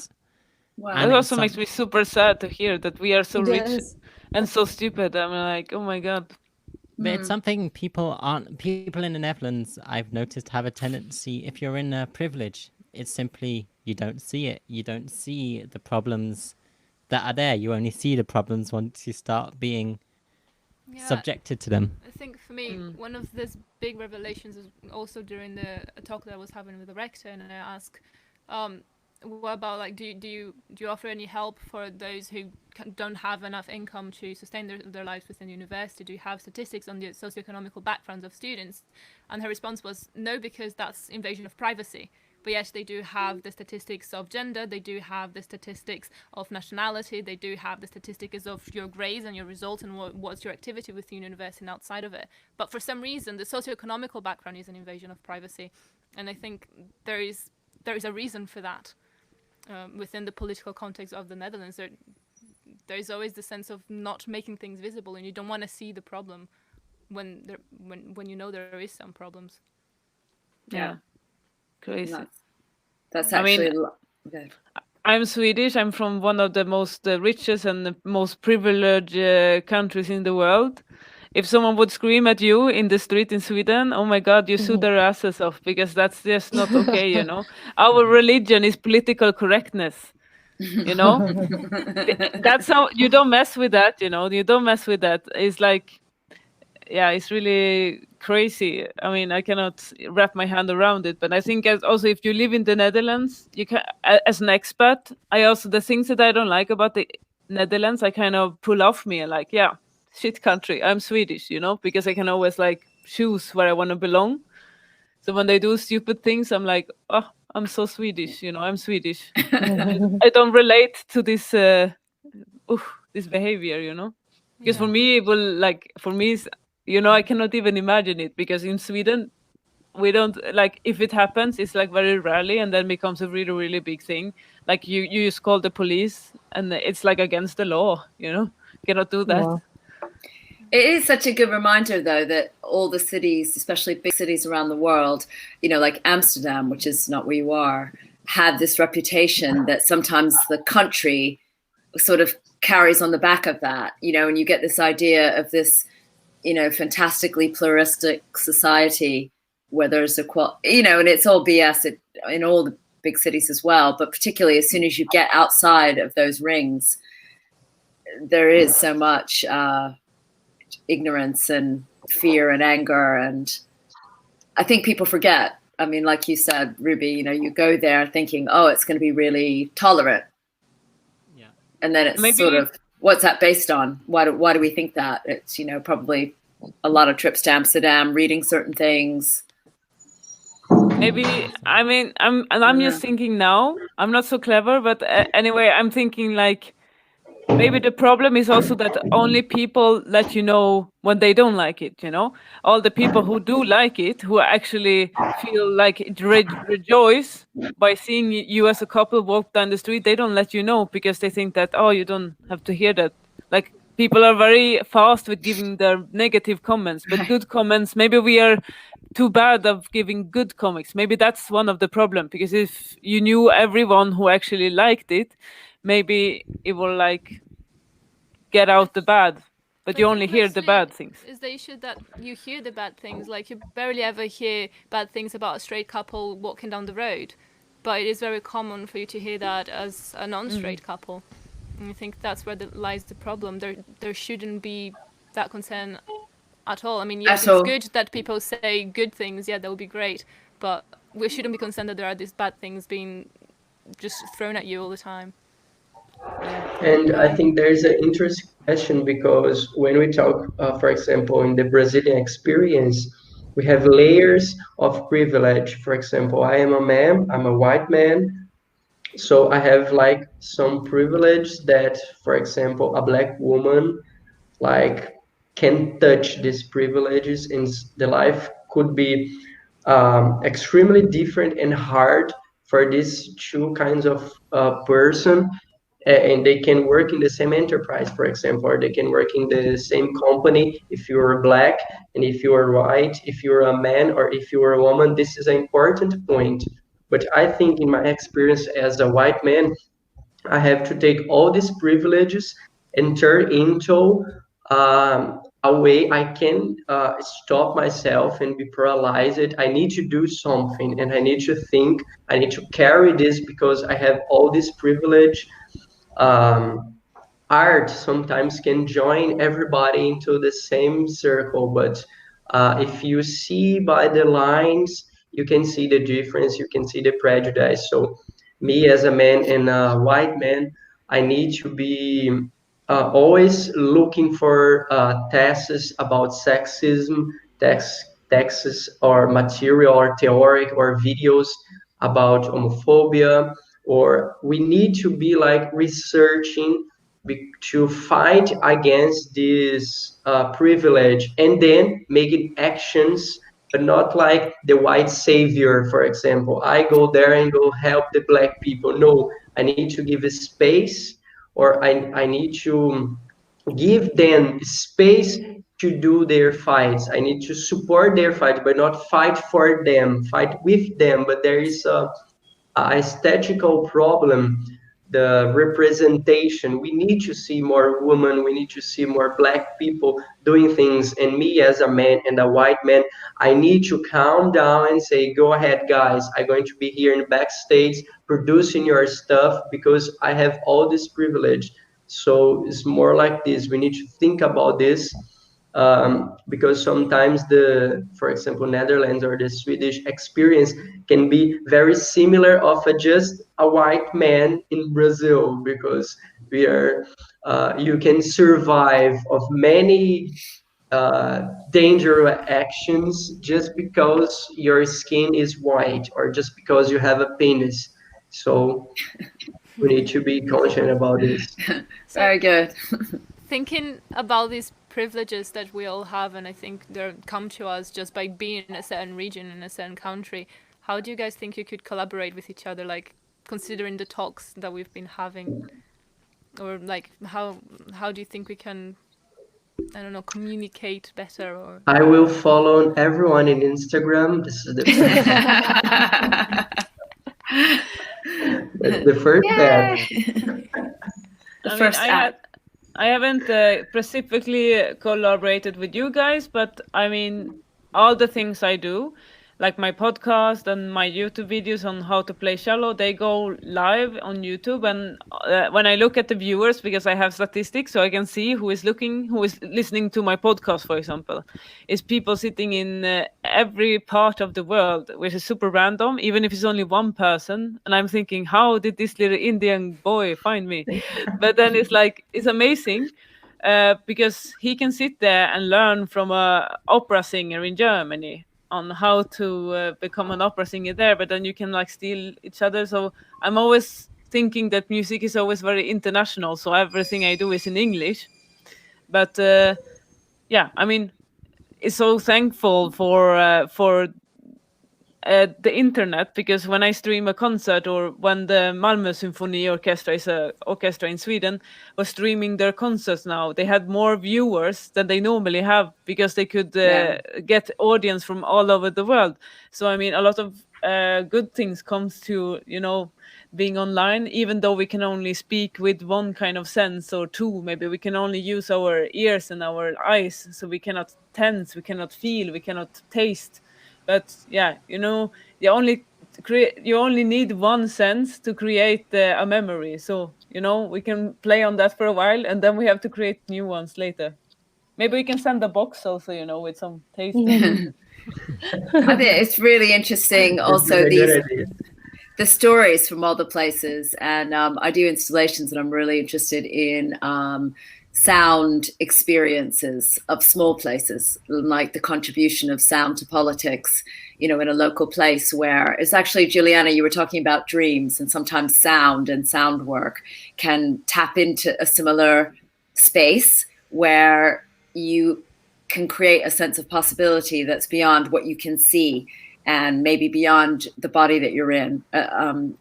Wow. It also makes me super sad to hear that we are so rich Yes. and so stupid. I'm like, oh my God. But it's something people in the Netherlands, I've noticed, have a tendency, if you're in privilege, it's simply you don't see it. You don't see the problems that are there. You only see the problems once you start being subjected to them. I think for me, one of these big revelations is also during the talk that I was having with the rector, and I asked, what about, like, do you offer any help for those who don't have enough income to sustain their lives within the university? Do you have statistics on the socioeconomical backgrounds of students? And her response was no, because that's invasion of privacy. But yes, they do have the statistics of gender, they do have the statistics of nationality, they do have the statistics of your grades and your results and what's your activity within the university and outside of it. But for some reason, the socioeconomical background is an invasion of privacy. And I think there is a reason for that. Within the political context of the Netherlands, there is always the sense of not making things visible, and you don't want to see the problem when you know there is some problems. Yeah. Crazy. That's actually good. I'm Swedish. I'm from one of the most richest and the most privileged countries in the world. If someone would scream at you in the street in Sweden, oh my God, you sue their asses off, because that's just not okay, you know. Our religion is political correctness, you know. That's how you don't mess with that, you know. You don't mess with that. It's like, yeah, it's really crazy. I mean, I cannot wrap my hand around it. But I think also if you live in the Netherlands, you can, as an expat, the things that I don't like about the Netherlands, I kind of pull off me, like, yeah, shit country, I'm Swedish, you know, because I can always like choose where I want to belong. So when they do stupid things, I'm like, oh, I'm so Swedish, you know, I'm Swedish. I don't relate to this this behavior, you know, because for me, you know, I cannot even imagine it, because in Sweden, we don't, like, if it happens, it's like very rarely, and then becomes a really, really big thing. Like you just call the police, and it's like against the law, you know, you cannot do that. Wow. It is such a good reminder, though, that all the cities, especially big cities around the world, you know, like Amsterdam, which is not where you are, had this reputation that sometimes the country sort of carries on the back of that, and you get this idea of this, fantastically pluralistic society where there's and it's all BS in all the big cities as well, but particularly as soon as you get outside of those rings, there is so much ignorance and fear and anger, and I think people forget. I mean, like you said, Ruby, you go there thinking, oh, it's going to be really tolerant. Yeah. And then it's sort of, what's that based on? Why do we think that? It's, probably a lot of trips to Amsterdam, reading certain things. Maybe, I'm just thinking now, I'm not so clever, but anyway, I'm thinking like, maybe the problem is also that only people let you know when they don't like it, all the people who do like it, who actually feel like it rejoice by seeing you as a couple walk down the street, they don't let you know because they think that, oh, you don't have to hear that. Like, people are very fast with giving their negative comments, but good comments, maybe we are too bad of giving good comics. Maybe that's one of the problem, because if you knew everyone who actually liked it, maybe it will like get out the bad, but you only hear the bad things. Is the issue that you hear the bad things? Like, you barely ever hear bad things about a straight couple walking down the road, but it is very common for you to hear that as a non-straight couple. And I think that's where lies the problem. There shouldn't be that concern at all. I mean, yes, it's good that people say good things. Yeah, that would be great, but we shouldn't be concerned that there are these bad things being just thrown at you all the time. And I think there's an interesting question, because when we talk, for example, in the Brazilian experience, we have layers of privilege. For example, I am a man, I'm a white man, so I have like some privilege that, for example, a black woman like can touch these privileges, and the life could be extremely different and hard for these two kinds of person. And they can work in the same enterprise, for example, or they can work in the same company if you're black and if you're white, if you're a man or if you're a woman. This is an important point. But I think in my experience as a white man, I have to take all these privileges and turn into a way I can stop myself and be paralyzed. I need to do something, and I need to think, I need to carry this because I have all this privilege. Art sometimes can join everybody into the same circle, but if you see by the lines, you can see the difference, you can see the prejudice. So me as a man and a white man, I need to be always looking for tests about sexism, texts or material or theoric or videos about homophobia, or we need to be like researching to fight against this privilege, and then making actions, but not like the white savior, for example. I go there and go help the black people. No, I need to give a space, or I need to give them space to do their fights. I need to support their fight, but not fight for them, fight with them. But there is a aesthetical problem, the representation. We need to see more women, we need to see more black people doing things, and me as a man and a white man, I need to calm down and say, go ahead guys, I'm going to be here in the backstage producing your stuff because I have all this privilege. So it's more like this, we need to think about this, because sometimes for example, Netherlands or the Swedish experience can be very similar of just a white man in Brazil, because we are, you can survive of many dangerous actions just because your skin is white or just because you have a penis. So we need to be conscious about this. Very good. Thinking about these privileges that we all have, and I think they come to us just by being in a certain region, in a certain country, how do you guys think you could collaborate with each other, like considering the talks that we've been having? Or like how do you think we can, I don't know, communicate better? Or I will follow everyone in Instagram. This is the The first ad. I haven't specifically collaborated with you guys, but I mean, all the things I do, like my podcast and my YouTube videos on how to play cello, they go live on YouTube. And when I look at the viewers, because I have statistics, so I can see who is listening to my podcast, for example, is people sitting in every part of the world, which is super random, even if it's only one person. And I'm thinking, how did this little Indian boy find me? But then it's like, it's amazing. Because he can sit there and learn from a opera singer in Germany on how to become an opera singer there, but then you can like steal each other. So I'm always thinking that music is always very international, so everything I do is in English. But yeah, I mean, it's so thankful for the internet, because when I stream a concert, or when the Malmö Symphony Orchestra is an orchestra in Sweden was streaming their concerts now, they had more viewers than they normally have, because they could get audience from all over the world. So I mean, a lot of good things comes to, you know, being online, even though we can only speak with one kind of sense or two. Maybe we can only use our ears and our eyes, so we cannot tense, we cannot feel, we cannot taste. But yeah, you know, you only need one sense to create a memory. So, you know, we can play on that for a while, and then we have to create new ones later. Maybe we can send a box also, you know, with some taste. I think it's really interesting also the stories from all the places. And I do installations, and I'm really interested in sound experiences of small places, like the contribution of sound to politics, you know, in a local place where it's actually, Juliana, you were talking about dreams, and sometimes sound and sound work can tap into a similar space where you can create a sense of possibility that's beyond what you can see, and maybe beyond the body that you're in,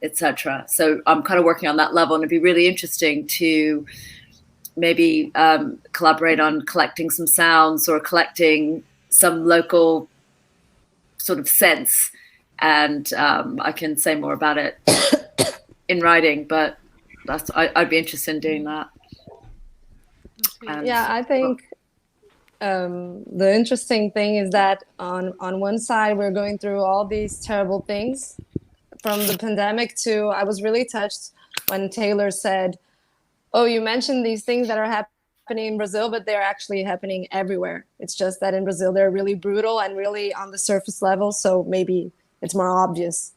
etc. So I'm kind of working on that level, and it'd be really interesting to maybe collaborate on collecting some sounds, or collecting some local sort of sense. And I can say more about it in writing, but I'd be interested in doing that. Yeah, I think the interesting thing is that on one side, we're going through all these terrible things, from the pandemic to, I was really touched when Taylor said, oh, you mentioned these things that are happening in Brazil, but they're actually happening everywhere. It's just that in Brazil, they're really brutal and really on the surface level. So maybe it's more obvious,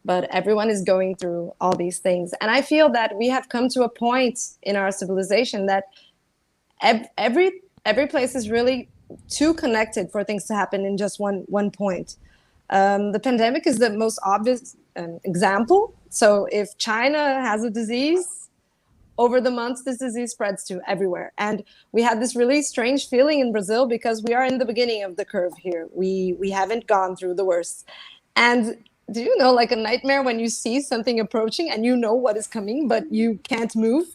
but everyone is going through all these things. And I feel that we have come to a point in our civilization that every place is really too connected for things to happen in just one point. The pandemic is the most obvious example. So if China has a disease, over the months, this disease spreads to everywhere. And we had this really strange feeling in Brazil, because we are in the beginning of the curve here. We haven't gone through the worst. And do you know, like a nightmare when you see something approaching and you know what is coming, but you can't move?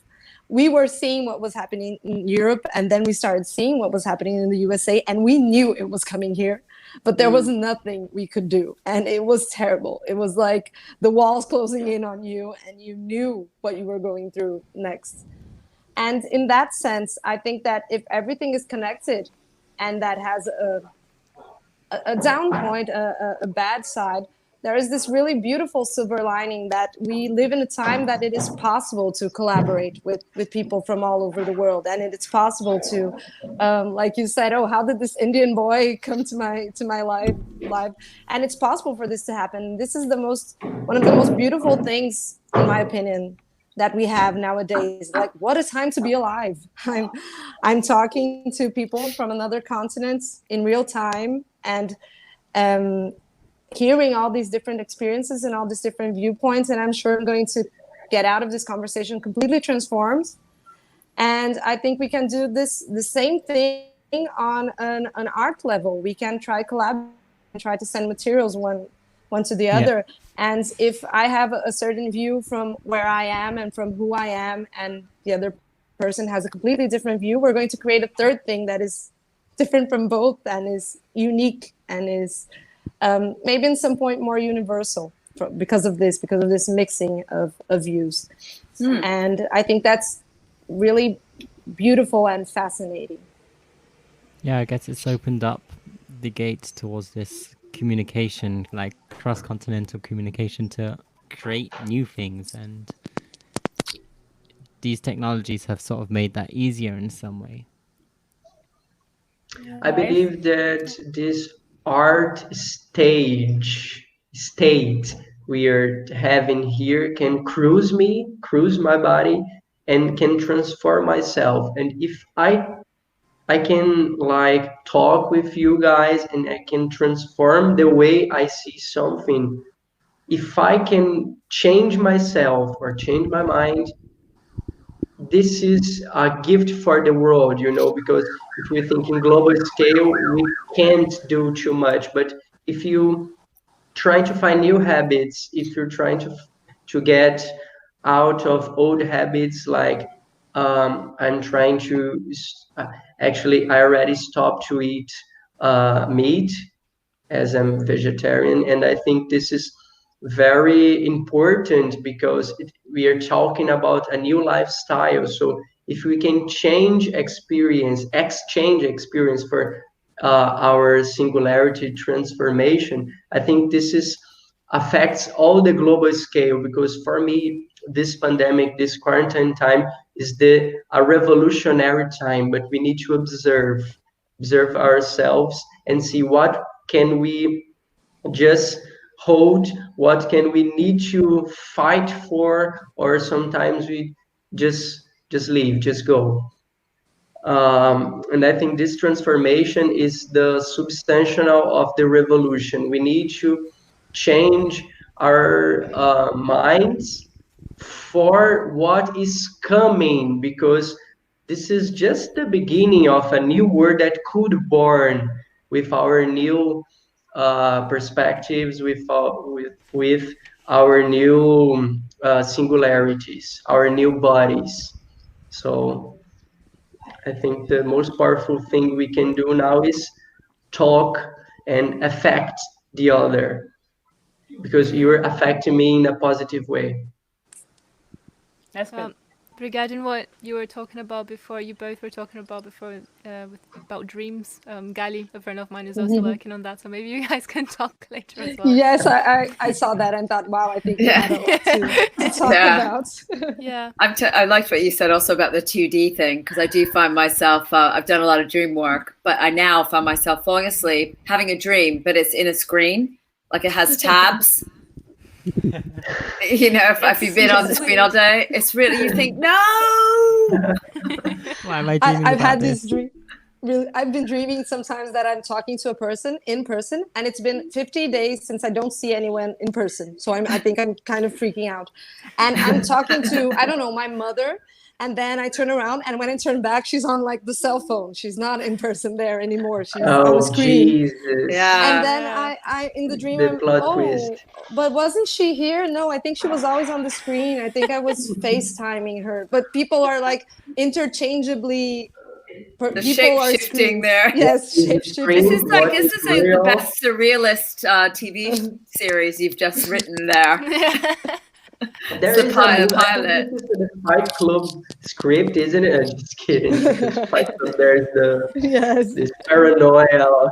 We were seeing what was happening in Europe, and then we started seeing what was happening in the USA, and we knew it was coming here, but there was nothing we could do. And it was terrible. It was like the walls closing in on you, and you knew what you were going through next. And in that sense, I think that if everything is connected, and that has a down point, a bad side, there is this really beautiful silver lining that we live in a time that it is possible to collaborate with people from all over the world. And it's possible to, like you said, oh, how did this Indian boy come to my life? And it's possible for this to happen. This is one of the most beautiful things, in my opinion, that we have nowadays. Like, what a time to be alive. I'm talking to people from another continent in real time, and hearing all these different experiences and all these different viewpoints. And I'm sure I'm going to get out of this conversation completely transformed. And I think we can do the same thing on an art level. We can try collaborate and try to send materials one to the other. And if I have a certain view from where I am and from who I am, and the other person has a completely different view, we're going to create a third thing that is different from both, and is unique, and is maybe in some point more universal. because of this mixing of views. And I think that's really beautiful and fascinating. Yeah, I guess it's opened up the gates towards this communication, like cross-continental communication, to create new things, and these technologies have sort of made that easier in some way. I believe that this art state we are having here can cruise my body, and can transform myself. And if I can like talk with you guys, and I can transform the way I see something. If I can change myself or change my mind, this is a gift for the world, because if we think in global scale, we can't do too much. But if you try to find new habits, if you're trying to get out of old habits, like I'm trying to actually, I already stopped to eat meat, as I'm vegetarian, and I think this is very important, because we are talking about a new lifestyle. So if we can exchange experience for our singularity transformation, I think this affects all the global scale, because for me, this pandemic, this quarantine time is a revolutionary time, but we need to observe ourselves and see what can we just hold, what can we need to fight for, or sometimes we just leave, just go. And I think this transformation is the substantial of the revolution. We need to change our minds for what is coming, because this is just the beginning of a new world that could born with our new perspectives, with our new singularities, our new bodies. So I think the most powerful thing we can do now is talk and affect the other, because you're affecting me in a positive way. That's good. Regarding what you were talking about before, about dreams. Gali, a friend of mine, is also working on that, so maybe you guys can talk later as well. Yes, I saw that and thought, wow, I think we had a lot to talk about. Yeah. I liked what you said also about the 2D thing, because I do find myself, I've done a lot of dream work, but I now find myself falling asleep, having a dream, but it's in a screne, like it has tabs. If you've been on the screen all day, it's really, you think, no. Why am I dreaming I've about had this dream. Really, I've been dreaming sometimes that I'm talking to a person in person, and it's been 50 days since I don't see anyone in person. So I think I'm kind of freaking out, and I'm talking to, I don't know, my mother. And then I turn around, and when I turn back, she's on like the cell phone. She's not in person there anymore. She's on the screen. Jesus. Yeah. And then I in the dream, The plot twist. But wasn't she here? No, I think she was always on the screen. I think I was FaceTiming her. But people are like interchangeably. The shape-shifting there. Yes, shape-shifting. This is the best surrealist TV series you've just written there. There is a pilot. This is the Fight Club script, isn't it? I'm just kidding. There's this paranoia.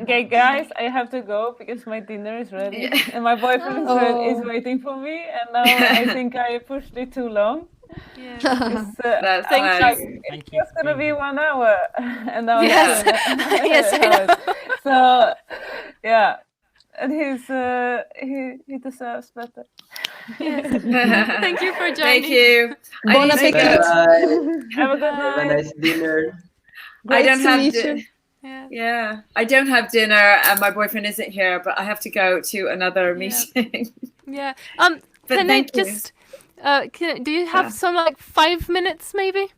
Okay, guys, I have to go because my dinner is ready, and my boyfriend is waiting for me. And now I think I pushed it too long. Yeah. That's nice. It's just gonna be 1 hour, and now yes, yes, I know. So yeah. And he deserves better. Yes. Thank you for joining. Thank you. Bon appetit. Have a good night. Have a nice dinner. I don't have I don't have dinner, and my boyfriend isn't here, but I have to go to another meeting. Yeah. But can thank I you. just do you have some like 5 minutes maybe?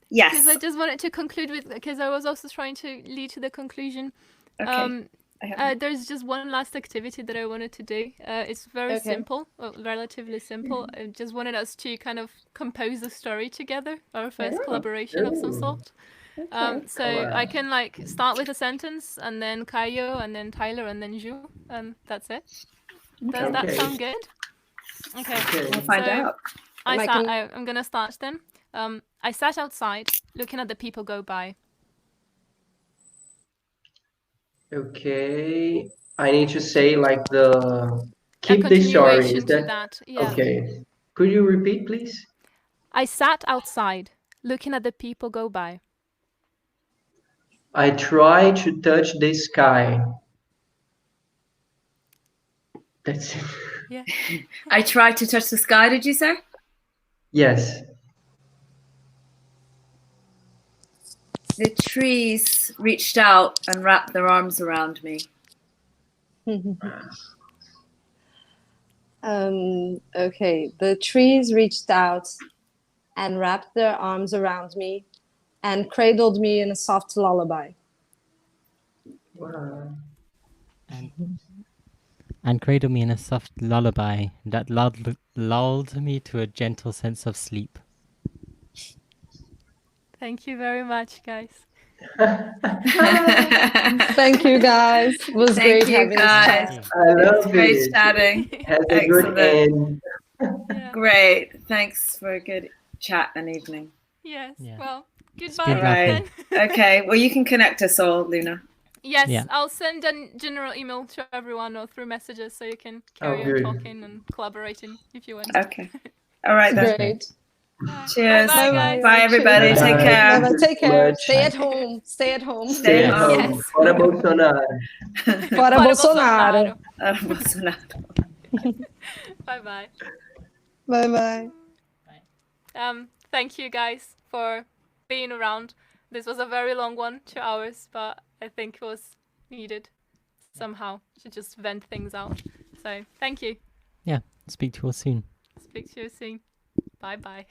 Yes. Because I just wanted to conclude with, because I was also trying to lead to the conclusion. Okay. There's just one last activity that I wanted to do. It's very simple, relatively simple. I just wanted us to kind of compose a story together, our first collaboration of some sort. So I can like start with a sentence, and then Caio, and then Tyler, and then Ju. That's it. Does that Okay. sound good? Okay. We'll find so out. I'm gonna start then. I sat outside, looking at the people go by. Okay. I need to say like keep A the story. continuation Is to that that. Yeah. okay? Could you repeat, please? I sat outside, looking at the people go by. I try to touch the sky. That's it. Yeah. I tried to touch the sky, did you say? Yes. The trees reached out and wrapped their arms around me. Okay, the trees reached out and wrapped their arms around me and cradled me in a soft lullaby. Wow. And cradled me in a soft lullaby that lulled me to a gentle sense of sleep. Thank you very much, guys. Thank you, guys. It was Thank great you, having guys. this chat. I It's love great it. chatting. Has a good Excellent. end. Great. Thanks for a good chat and evening. Yes. Yeah. Well, been goodbye All right. then. Okay. Well, you can connect us all, Luna. Yes, Yeah. I'll send a general email to everyone or through messages so you can carry on good. talking and collaborating if you want. Okay. All right then. Great. Cheers. Bye, Bye, guys. Bye, everybody. Cheers. Take Bye. care. Bye-bye. Take care. Much. Stay at home. Stay at home. Stay Stay home. home. Yes. Fora Bolsonaro. Fora Fora Bolsonaro. Bolsonaro. Bye bye. Bye-bye. Thank you guys for being around. This was a very long one, 2 hours, but I think it was needed somehow to just vent things out. So thank you. Yeah. Speak to you all soon. Speak to you soon. Bye bye.